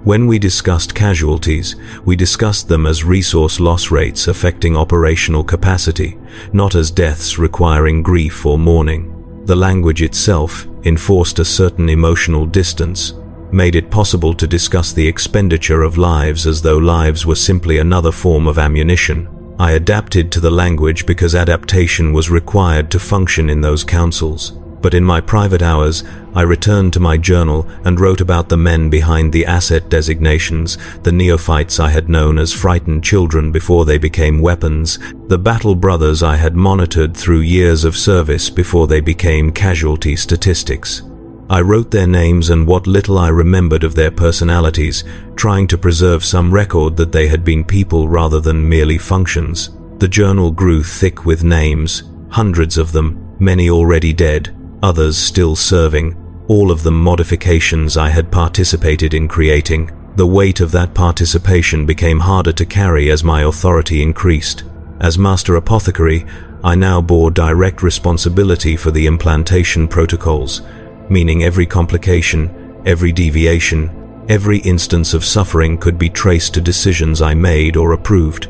Speaker 1: When we discussed casualties, we discussed them as resource loss rates affecting operational capacity, not as deaths requiring grief or mourning. The language itself enforced a certain emotional distance, made it possible to discuss the expenditure of lives as though lives were simply another form of ammunition. I adapted to the language because adaptation was required to function in those councils. But in my private hours, I returned to my journal and wrote about the men behind the asset designations, the neophytes I had known as frightened children before they became weapons, the battle brothers I had monitored through years of service before they became casualty statistics. I wrote their names and what little I remembered of their personalities, trying to preserve some record that they had been people rather than merely functions. The journal grew thick with names, hundreds of them, many already dead, others still serving, all of them modifications I had participated in creating. The weight of that participation became harder to carry as my authority increased. As Master Apothecary, I now bore direct responsibility for the implantation protocols, meaning every complication, every deviation, Every instance of suffering could be traced to decisions I made or approved.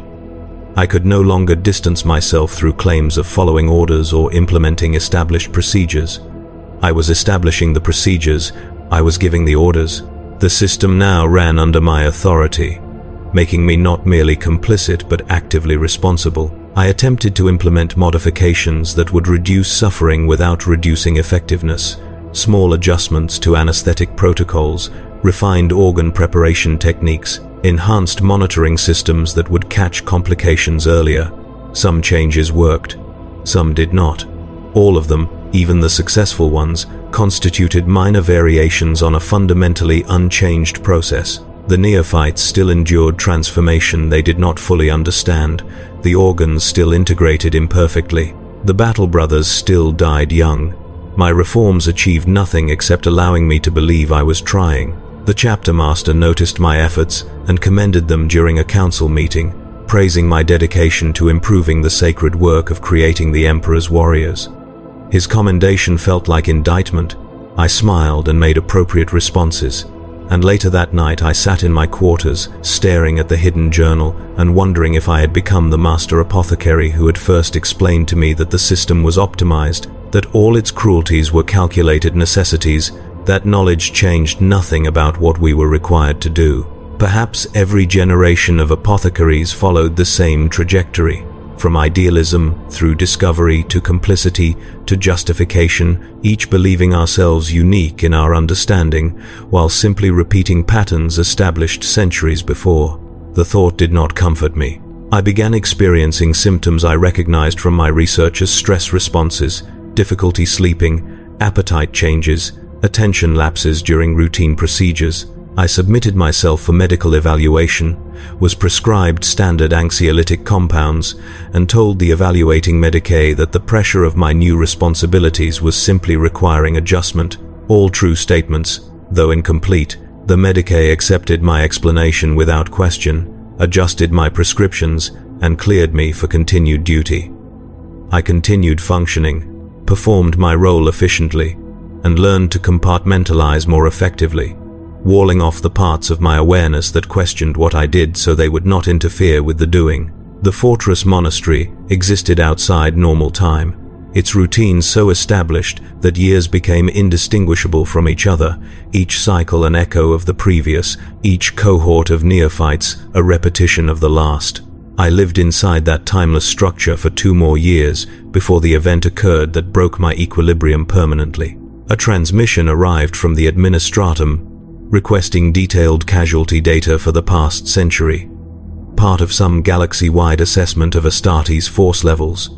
Speaker 1: I could no longer distance myself through claims of following orders or implementing established procedures. I was establishing the procedures, I was giving the orders. The system now ran under my authority, making me not merely complicit but actively responsible. I attempted to implement modifications that would reduce suffering without reducing effectiveness. Small adjustments to anesthetic protocols, refined organ preparation techniques, enhanced monitoring systems that would catch complications earlier. Some changes worked, some did not. All of them, even the successful ones, constituted minor variations on a fundamentally unchanged process. The neophytes still endured transformation they did not fully understand. The organs still integrated imperfectly. The battle brothers still died young. My reforms achieved nothing except allowing me to believe I was trying. The chapter master noticed my efforts and commended them during a council meeting, praising my dedication to improving the sacred work of creating the Emperor's warriors. His commendation felt like indictment. I smiled and made appropriate responses, and later that night I sat in my quarters, staring at the hidden journal and wondering if I had become the master apothecary who had first explained to me that the system was optimized, that all its cruelties were calculated necessities. That knowledge changed nothing about what we were required to do. Perhaps every generation of apothecaries followed the same trajectory. From idealism, through discovery, to complicity, to justification, each believing ourselves unique in our understanding, while simply repeating patterns established centuries before. The thought did not comfort me. I began experiencing symptoms I recognized from my research as stress responses, difficulty sleeping, appetite changes, attention lapses during routine procedures. I submitted myself for medical evaluation, was prescribed standard anxiolytic compounds, and told the evaluating medicae that the pressure of my new responsibilities was simply requiring adjustment. All true statements, though incomplete. The medicae accepted my explanation without question, adjusted my prescriptions, and cleared me for continued duty. I continued functioning, performed my role efficiently, and learned to compartmentalize more effectively, walling off the parts of my awareness that questioned what I did so they would not interfere with the doing. The fortress monastery existed outside normal time, its routines so established that years became indistinguishable from each other, each cycle an echo of the previous, each cohort of neophytes a repetition of the last. I lived inside that timeless structure for 2 more years before the event occurred that broke my equilibrium permanently. A transmission arrived from the administratum, requesting detailed casualty data for the past century, part of some galaxy-wide assessment of Astartes' force levels.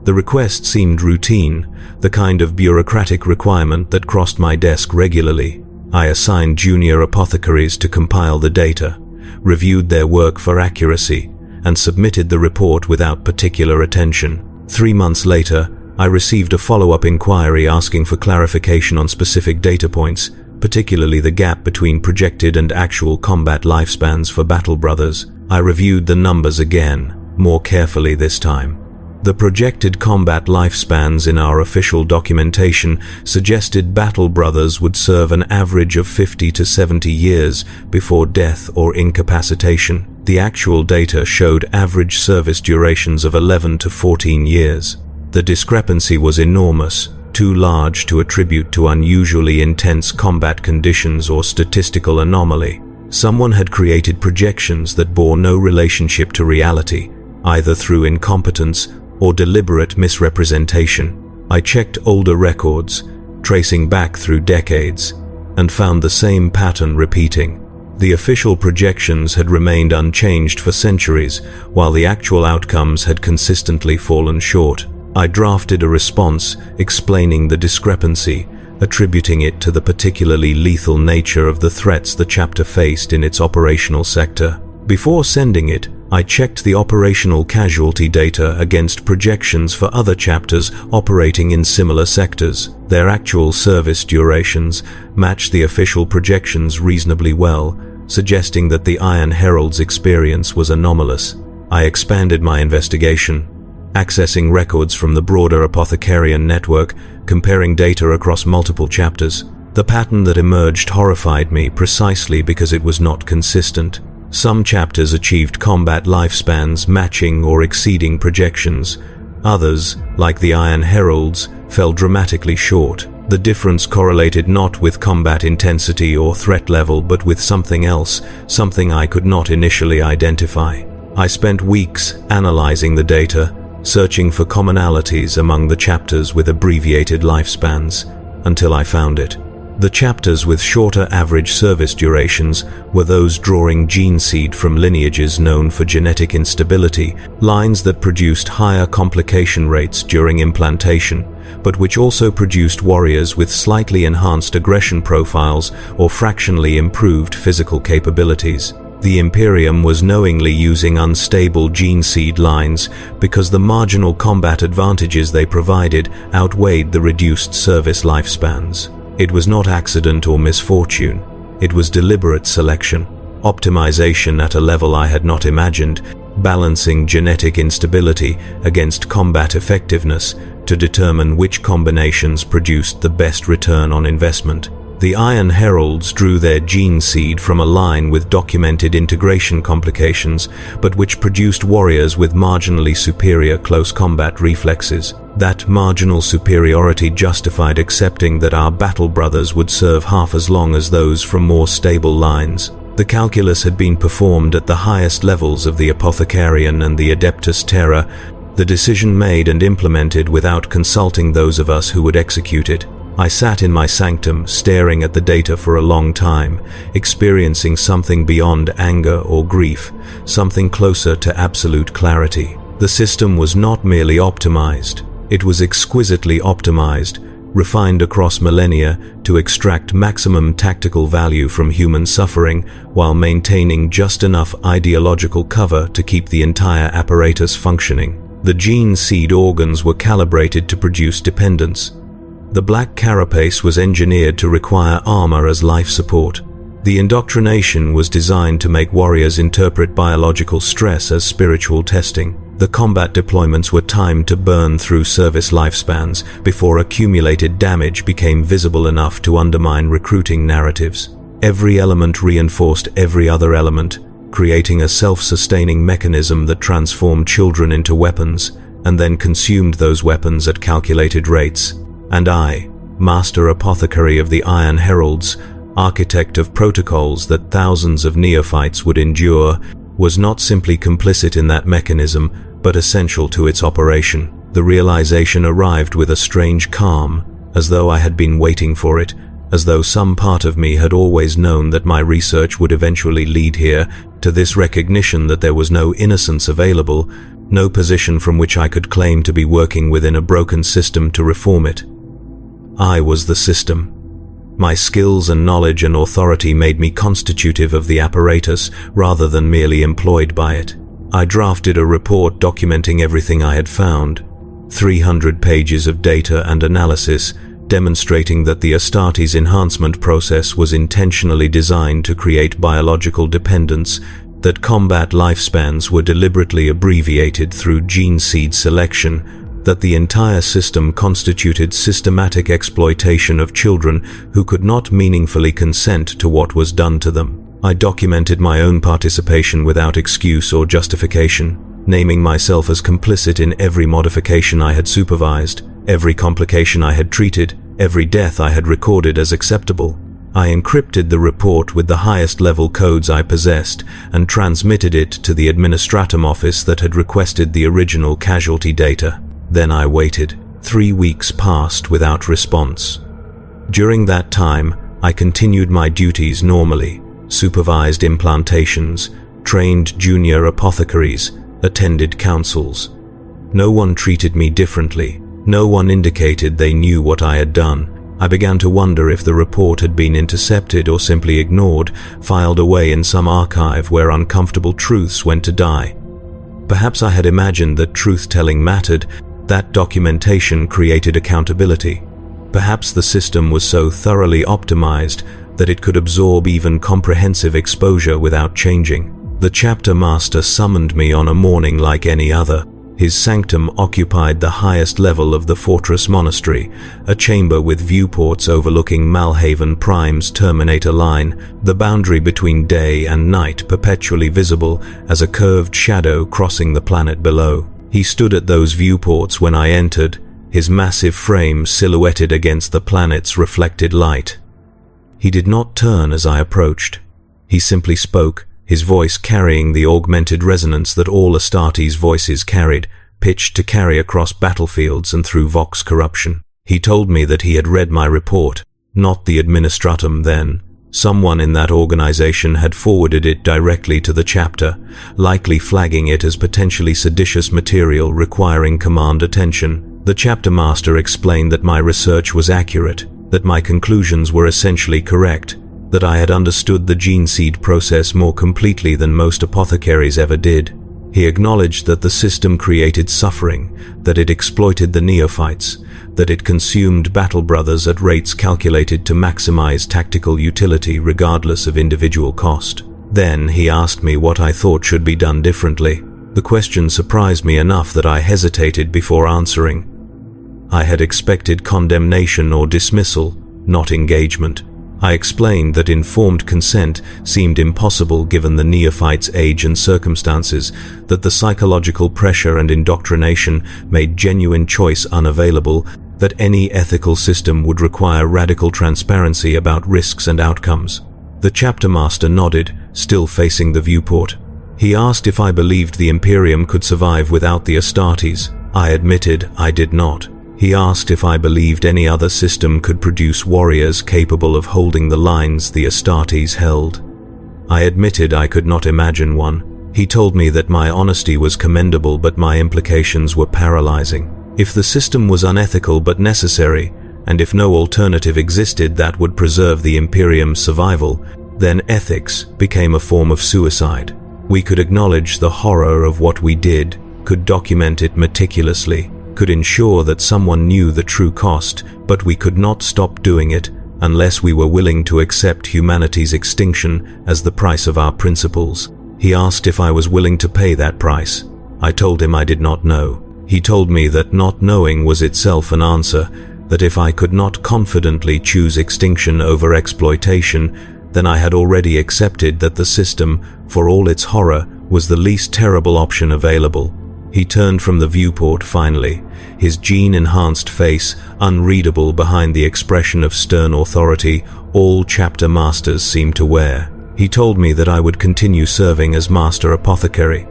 Speaker 1: The request seemed routine, the kind of bureaucratic requirement that crossed my desk regularly. I assigned junior apothecaries to compile the data, reviewed their work for accuracy, and submitted the report without particular attention. 3 months later, I received a follow-up inquiry asking for clarification on specific data points, particularly the gap between projected and actual combat lifespans for battle brothers. I reviewed the numbers again, more carefully this time. The projected combat lifespans in our official documentation suggested battle brothers would serve an average of 50 to 70 years before death or incapacitation. The actual data showed average service durations of 11 to 14 years. The discrepancy was enormous, too large to attribute to unusually intense combat conditions or statistical anomaly. Someone had created projections that bore no relationship to reality, either through incompetence or deliberate misrepresentation. I checked older records, tracing back through decades, and found the same pattern repeating. The official projections had remained unchanged for centuries, while the actual outcomes had consistently fallen short. I drafted a response explaining the discrepancy, attributing it to the particularly lethal nature of the threats the chapter faced in its operational sector. Before sending it, I checked the operational casualty data against projections for other chapters operating in similar sectors. Their actual service durations matched the official projections reasonably well, suggesting that the Iron Herald's experience was anomalous. I expanded my investigation, accessing records from the broader apothecarian network, comparing data across multiple chapters. The pattern that emerged horrified me precisely because it was not consistent. Some chapters achieved combat lifespans matching or exceeding projections. Others, like the Iron Heralds, fell dramatically short. The difference correlated not with combat intensity or threat level, but with something else, something I could not initially identify. I spent weeks analyzing the data, searching for commonalities among the chapters with abbreviated lifespans, until I found it. The chapters with shorter average service durations were those drawing gene seed from lineages known for genetic instability, lines that produced higher complication rates during implantation, but which also produced warriors with slightly enhanced aggression profiles or fractionally improved physical capabilities. The Imperium was knowingly using unstable gene seed lines because the marginal combat advantages they provided outweighed the reduced service lifespans. It was not accident or misfortune. It was deliberate selection, optimization at a level I had not imagined, balancing genetic instability against combat effectiveness to determine which combinations produced the best return on investment. The Iron Heralds drew their gene seed from a line with documented integration complications, but which produced warriors with marginally superior close combat reflexes. That marginal superiority justified accepting that our battle brothers would serve half as long as those from more stable lines. The calculus had been performed at the highest levels of the Apothecarian and the Adeptus Terra, the decision made and implemented without consulting those of us who would execute it. I sat in my sanctum, staring at the data for a long time, experiencing something beyond anger or grief, something closer to absolute clarity. The system was not merely optimized, it was exquisitely optimized, refined across millennia to extract maximum tactical value from human suffering while maintaining just enough ideological cover to keep the entire apparatus functioning. The gene seed organs were calibrated to produce dependence. The Black Carapace was engineered to require armor as life support. The indoctrination was designed to make warriors interpret biological stress as spiritual testing. The combat deployments were timed to burn through service lifespans before accumulated damage became visible enough to undermine recruiting narratives. Every element reinforced every other element, creating a self-sustaining mechanism that transformed children into weapons and then consumed those weapons at calculated rates. And I, Master Apothecary of the Iron Heralds, architect of protocols that thousands of neophytes would endure, was not simply complicit in that mechanism, but essential to its operation. The realization arrived with a strange calm, as though I had been waiting for it, as though some part of me had always known that my research would eventually lead here, to this recognition that there was no innocence available, no position from which I could claim to be working within a broken system to reform it. I was the system. My skills and knowledge and authority made me constitutive of the apparatus rather than merely employed by it. I drafted a report documenting everything I had found, 300 pages of data and analysis, demonstrating that the Astartes enhancement process was intentionally designed to create biological dependence, that combat lifespans were deliberately abbreviated through gene seed selection, that the entire system constituted systematic exploitation of children who could not meaningfully consent to what was done to them. I documented my own participation without excuse or justification, naming myself as complicit in every modification I had supervised, every complication I had treated, every death I had recorded as acceptable. I encrypted the report with the highest level codes I possessed and transmitted it to the administratum office that had requested the original casualty data. Then I waited. 3 weeks passed without response. During that time, I continued my duties normally, supervised implantations, trained junior apothecaries, attended councils. No one treated me differently. No one indicated they knew what I had done. I began to wonder if the report had been intercepted or simply ignored, filed away in some archive where uncomfortable truths went to die. Perhaps I had imagined that truth-telling mattered. That documentation created accountability. Perhaps the system was so thoroughly optimized that it could absorb even comprehensive exposure without changing. The chapter master summoned me on a morning like any other. His sanctum occupied the highest level of the fortress monastery, a chamber with viewports overlooking Malhaven Prime's Terminator line, the boundary between day and night perpetually visible as a curved shadow crossing the planet below. He stood at those viewports when I entered, his massive frame silhouetted against the planet's reflected light. He did not turn as I approached. He simply spoke, his voice carrying the augmented resonance that all Astartes' voices carried, pitched to carry across battlefields and through vox corruption. He told me that he had read my report, not the administratum then. Someone in that organization had forwarded it directly to the chapter, likely flagging it as potentially seditious material requiring command attention. The chapter master explained that my research was accurate, that my conclusions were essentially correct, that I had understood the gene seed process more completely than most apothecaries ever did. He acknowledged that the system created suffering, that it exploited the neophytes, that it consumed battle brothers at rates calculated to maximize tactical utility regardless of individual cost. Then he asked me what I thought should be done differently. The question surprised me enough that I hesitated before answering. I had expected condemnation or dismissal, not engagement. I explained that informed consent seemed impossible given the neophyte's age and circumstances, that the psychological pressure and indoctrination made genuine choice unavailable, that any ethical system would require radical transparency about risks and outcomes. The chapter master nodded, still facing the viewport. He asked if I believed the Imperium could survive without the Astartes. I admitted I did not. He asked if I believed any other system could produce warriors capable of holding the lines the Astartes held. I admitted I could not imagine one. He told me that my honesty was commendable but my implications were paralyzing. If the system was unethical but necessary, and if no alternative existed that would preserve the Imperium's survival, then ethics became a form of suicide. We could acknowledge the horror of what we did, could document it meticulously, could ensure that someone knew the true cost, but we could not stop doing it unless we were willing to accept humanity's extinction as the price of our principles. He asked if I was willing to pay that price. I told him I did not know. He told me that not knowing was itself an answer, that if I could not confidently choose extinction over exploitation, then I had already accepted that the system, for all its horror, was the least terrible option available. He turned from the viewport finally, his gene-enhanced face unreadable behind the expression of stern authority all chapter masters seemed to wear. He told me that I would continue serving as master apothecary,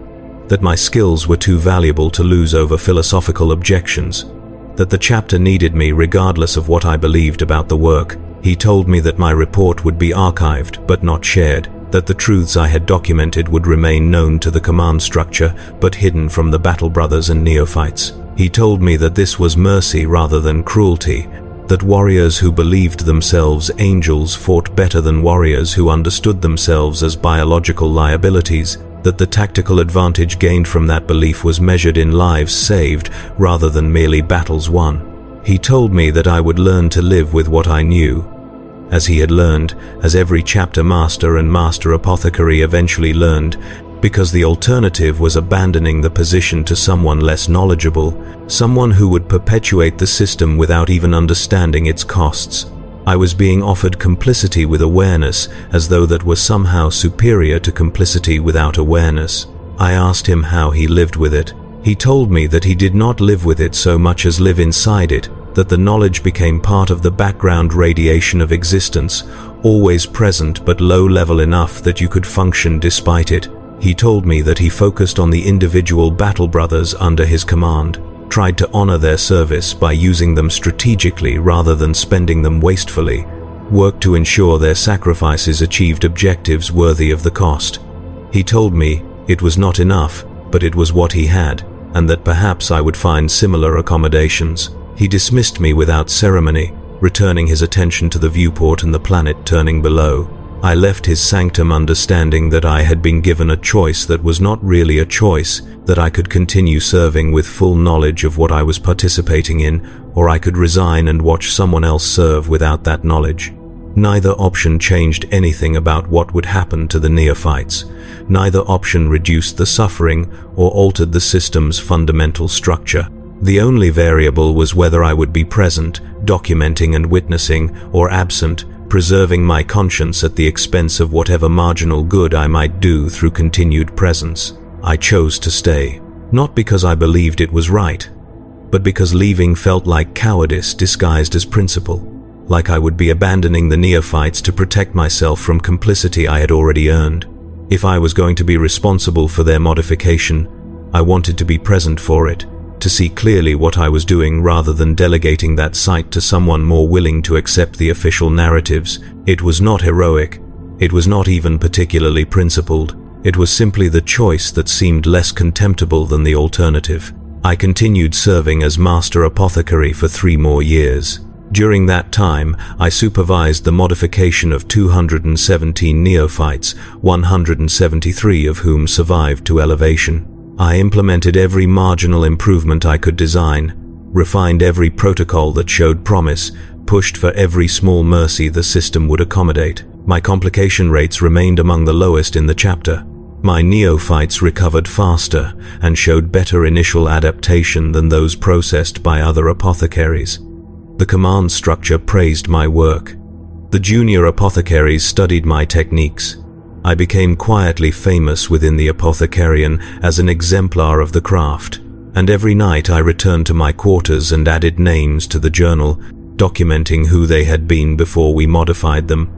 Speaker 1: that my skills were too valuable to lose over philosophical objections, that the chapter needed me regardless of what I believed about the work. He told me that my report would be archived but not shared, that the truths I had documented would remain known to the command structure but hidden from the battle brothers and neophytes. He told me that this was mercy rather than cruelty, that warriors who believed themselves angels fought better than warriors who understood themselves as biological liabilities, that the tactical advantage gained from that belief was measured in lives saved rather than merely battles won. He told me that I would learn to live with what I knew, as he had learned, as every chapter master and master apothecary eventually learned, because the alternative was abandoning the position to someone less knowledgeable, someone who would perpetuate the system without even understanding its costs. I was being offered complicity with awareness, as though that was somehow superior to complicity without awareness. I asked him how he lived with it. He told me that he did not live with it so much as live inside it, that the knowledge became part of the background radiation of existence, always present but low level enough that you could function despite it. He told me that he focused on the individual battle brothers under his command, tried to honor their service by using them strategically rather than spending them wastefully, worked to ensure their sacrifices achieved objectives worthy of the cost. He told me it was not enough, but it was what he had, and that perhaps I would find similar accommodations. He dismissed me without ceremony, returning his attention to the viewport and the planet turning below. I left his sanctum understanding that I had been given a choice that was not really a choice, that I could continue serving with full knowledge of what I was participating in, or I could resign and watch someone else serve without that knowledge. Neither option changed anything about what would happen to the neophytes. Neither option reduced the suffering or altered the system's fundamental structure. The only variable was whether I would be present, documenting and witnessing, or absent, preserving my conscience at the expense of whatever marginal good I might do through continued presence. I chose to stay, not because I believed it was right, but because leaving felt like cowardice disguised as principle, like I would be abandoning the neophytes to protect myself from complicity I had already earned. If I was going to be responsible for their modification, I wanted to be present for it, to see clearly what I was doing rather than delegating that sight to someone more willing to accept the official narratives. It was not heroic. It was not even particularly principled. It was simply the choice that seemed less contemptible than the alternative. I continued serving as Master Apothecary for 3 more years. During that time, I supervised the modification of 217 neophytes, 173 of whom survived to elevation. I implemented every marginal improvement I could design, refined every protocol that showed promise, pushed for every small mercy the system would accommodate. My complication rates remained among the lowest in the chapter. My neophytes recovered faster and showed better initial adaptation than those processed by other apothecaries. The command structure praised my work. The junior apothecaries studied my techniques. I became quietly famous within the apothecarian as an exemplar of the craft, and every night I returned to my quarters and added names to the journal, documenting who they had been before we modified them,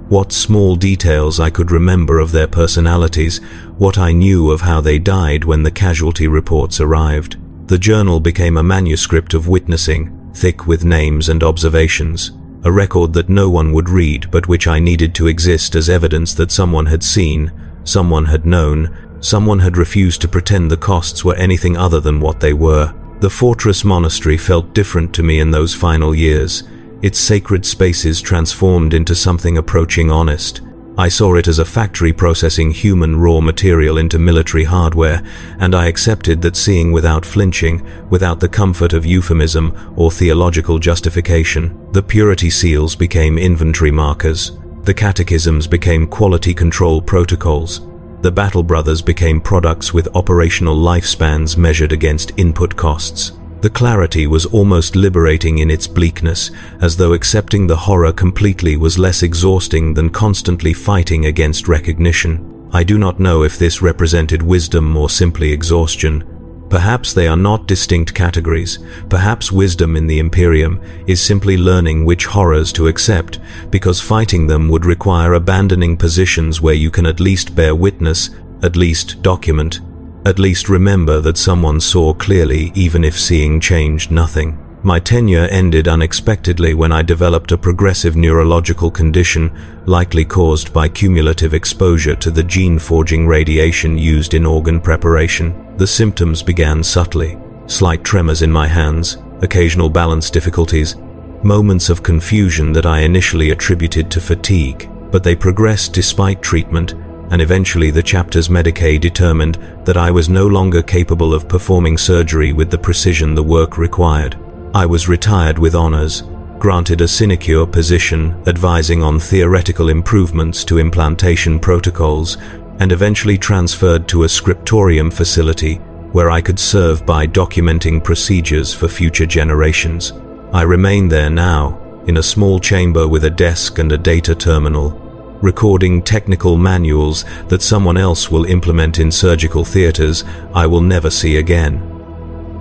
Speaker 1: what small details I could remember of their personalities, what I knew of how they died when the casualty reports arrived. The journal became a manuscript of witnessing, thick with names and observations, a record that no one would read but which I needed to exist as evidence that someone had seen, someone had known, someone had refused to pretend the costs were anything other than what they were. The fortress monastery felt different to me in those final years. Its sacred spaces transformed into something approaching honest. I saw it as a factory processing human raw material into military hardware, and I accepted that seeing without flinching, without the comfort of euphemism or theological justification. The purity seals became inventory markers. The catechisms became quality control protocols. The Battle Brothers became products with operational lifespans measured against input costs. The clarity was almost liberating in its bleakness, as though accepting the horror completely was less exhausting than constantly fighting against recognition. I do not know if this represented wisdom or simply exhaustion. Perhaps they are not distinct categories. Perhaps wisdom in the Imperium is simply learning which horrors to accept, because fighting them would require abandoning positions where you can at least bear witness, at least document, at least remember that someone saw clearly even if seeing changed nothing. My tenure ended unexpectedly when I developed a progressive neurological condition, likely caused by cumulative exposure to the gene-forging radiation used in organ preparation. The symptoms began subtly: slight tremors in my hands, occasional balance difficulties, moments of confusion that I initially attributed to fatigue, but they progressed despite treatment, and eventually the chapter's Medicae determined that I was no longer capable of performing surgery with the precision the work required. I was retired with honors, granted a sinecure position advising on theoretical improvements to implantation protocols, and eventually transferred to a scriptorium facility where I could serve by documenting procedures for future generations. I remain there now, in a small chamber with a desk and a data terminal, recording technical manuals that someone else will implement in surgical theaters I will never see again.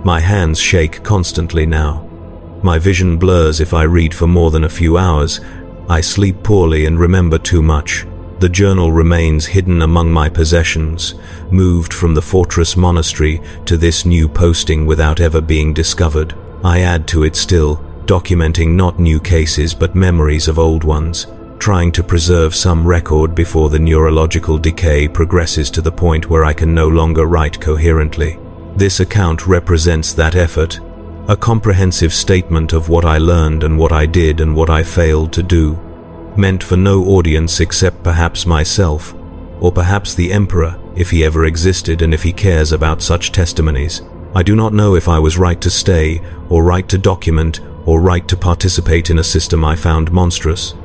Speaker 1: My hands shake constantly now. My vision blurs if I read for more than a few hours. I sleep poorly and remember too much. The journal remains hidden among my possessions, moved from the fortress monastery to this new posting without ever being discovered. I add to it still, documenting not new cases but memories of old ones, trying to preserve some record before the neurological decay progresses to the point where I can no longer write coherently. This account represents that effort, a comprehensive statement of what I learned and what I did and what I failed to do, meant for no audience except perhaps myself, or perhaps the Emperor, if he ever existed and if he cares about such testimonies. I do not know if I was right to stay, or right to document, or right to participate in a system I found monstrous.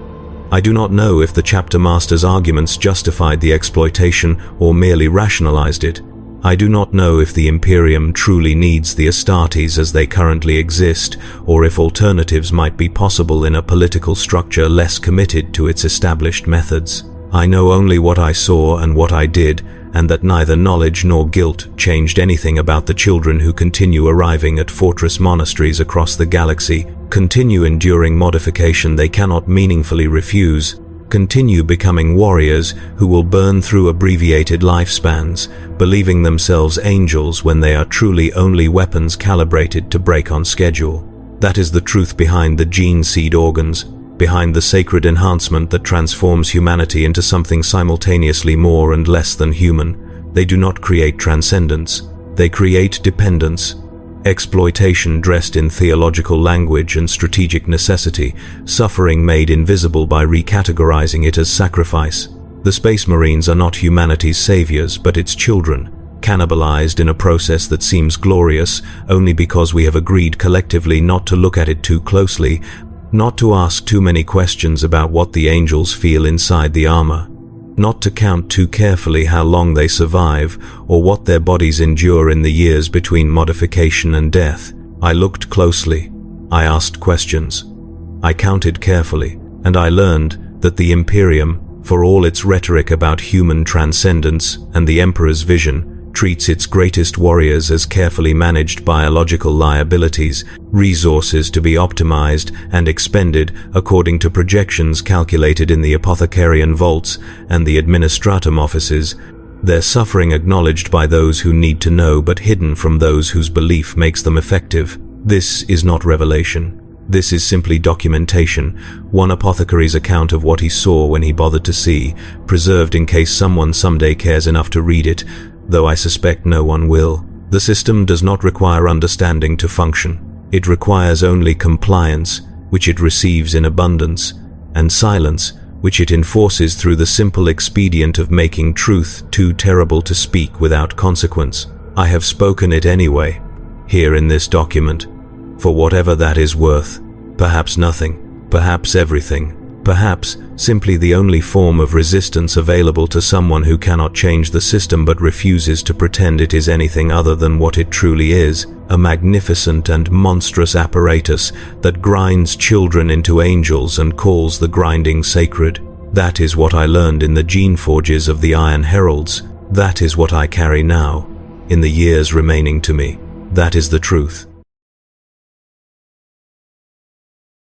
Speaker 1: I do not know if the chapter master's arguments justified the exploitation or merely rationalized it. I do not know if the Imperium truly needs the Astartes as they currently exist, or if alternatives might be possible in a political structure less committed to its established methods. I know only what I saw and what I did, and that neither knowledge nor guilt changed anything about the children who continue arriving at fortress monasteries across the galaxy, continue enduring modification they cannot meaningfully refuse, continue becoming warriors who will burn through abbreviated lifespans, believing themselves angels when they are truly only weapons calibrated to break on schedule. That is the truth behind the gene seed organs, behind the sacred enhancement that transforms humanity into something simultaneously more and less than human. They do not create transcendence, they create dependence. Exploitation dressed in theological language and strategic necessity, suffering made invisible by recategorizing it as sacrifice. The Space Marines are not humanity's saviors, but its children, cannibalized in a process that seems glorious only because we have agreed collectively not to look at it too closely, not to ask too many questions about what the angels feel inside the armor, not to count too carefully how long they survive or what their bodies endure in the years between modification and death. I looked closely. I asked questions. I counted carefully, and I learned that the Imperium, for all its rhetoric about human transcendence and the Emperor's vision, treats its greatest warriors as carefully managed biological liabilities, resources to be optimized and expended according to projections calculated in the apothecarian vaults and the administratum offices, their suffering acknowledged by those who need to know but hidden from those whose belief makes them effective. This is not revelation. This is simply documentation, one apothecary's account of what he saw when he bothered to see, preserved in case someone someday cares enough to read it, though I suspect no one will. The system does not require understanding to function. It requires only compliance, which it receives in abundance, and silence, which it enforces through the simple expedient of making truth too terrible to speak without consequence. I have spoken it anyway, here in this document, for whatever that is worth. Perhaps nothing, perhaps everything, perhaps simply the only form of resistance available to someone who cannot change the system but refuses to pretend it is anything other than what it truly is, a magnificent and monstrous apparatus that grinds children into angels and calls the grinding sacred. That is what I learned in the gene forges of the Iron Heralds. That is what I carry now, in the years remaining to me. That is the truth.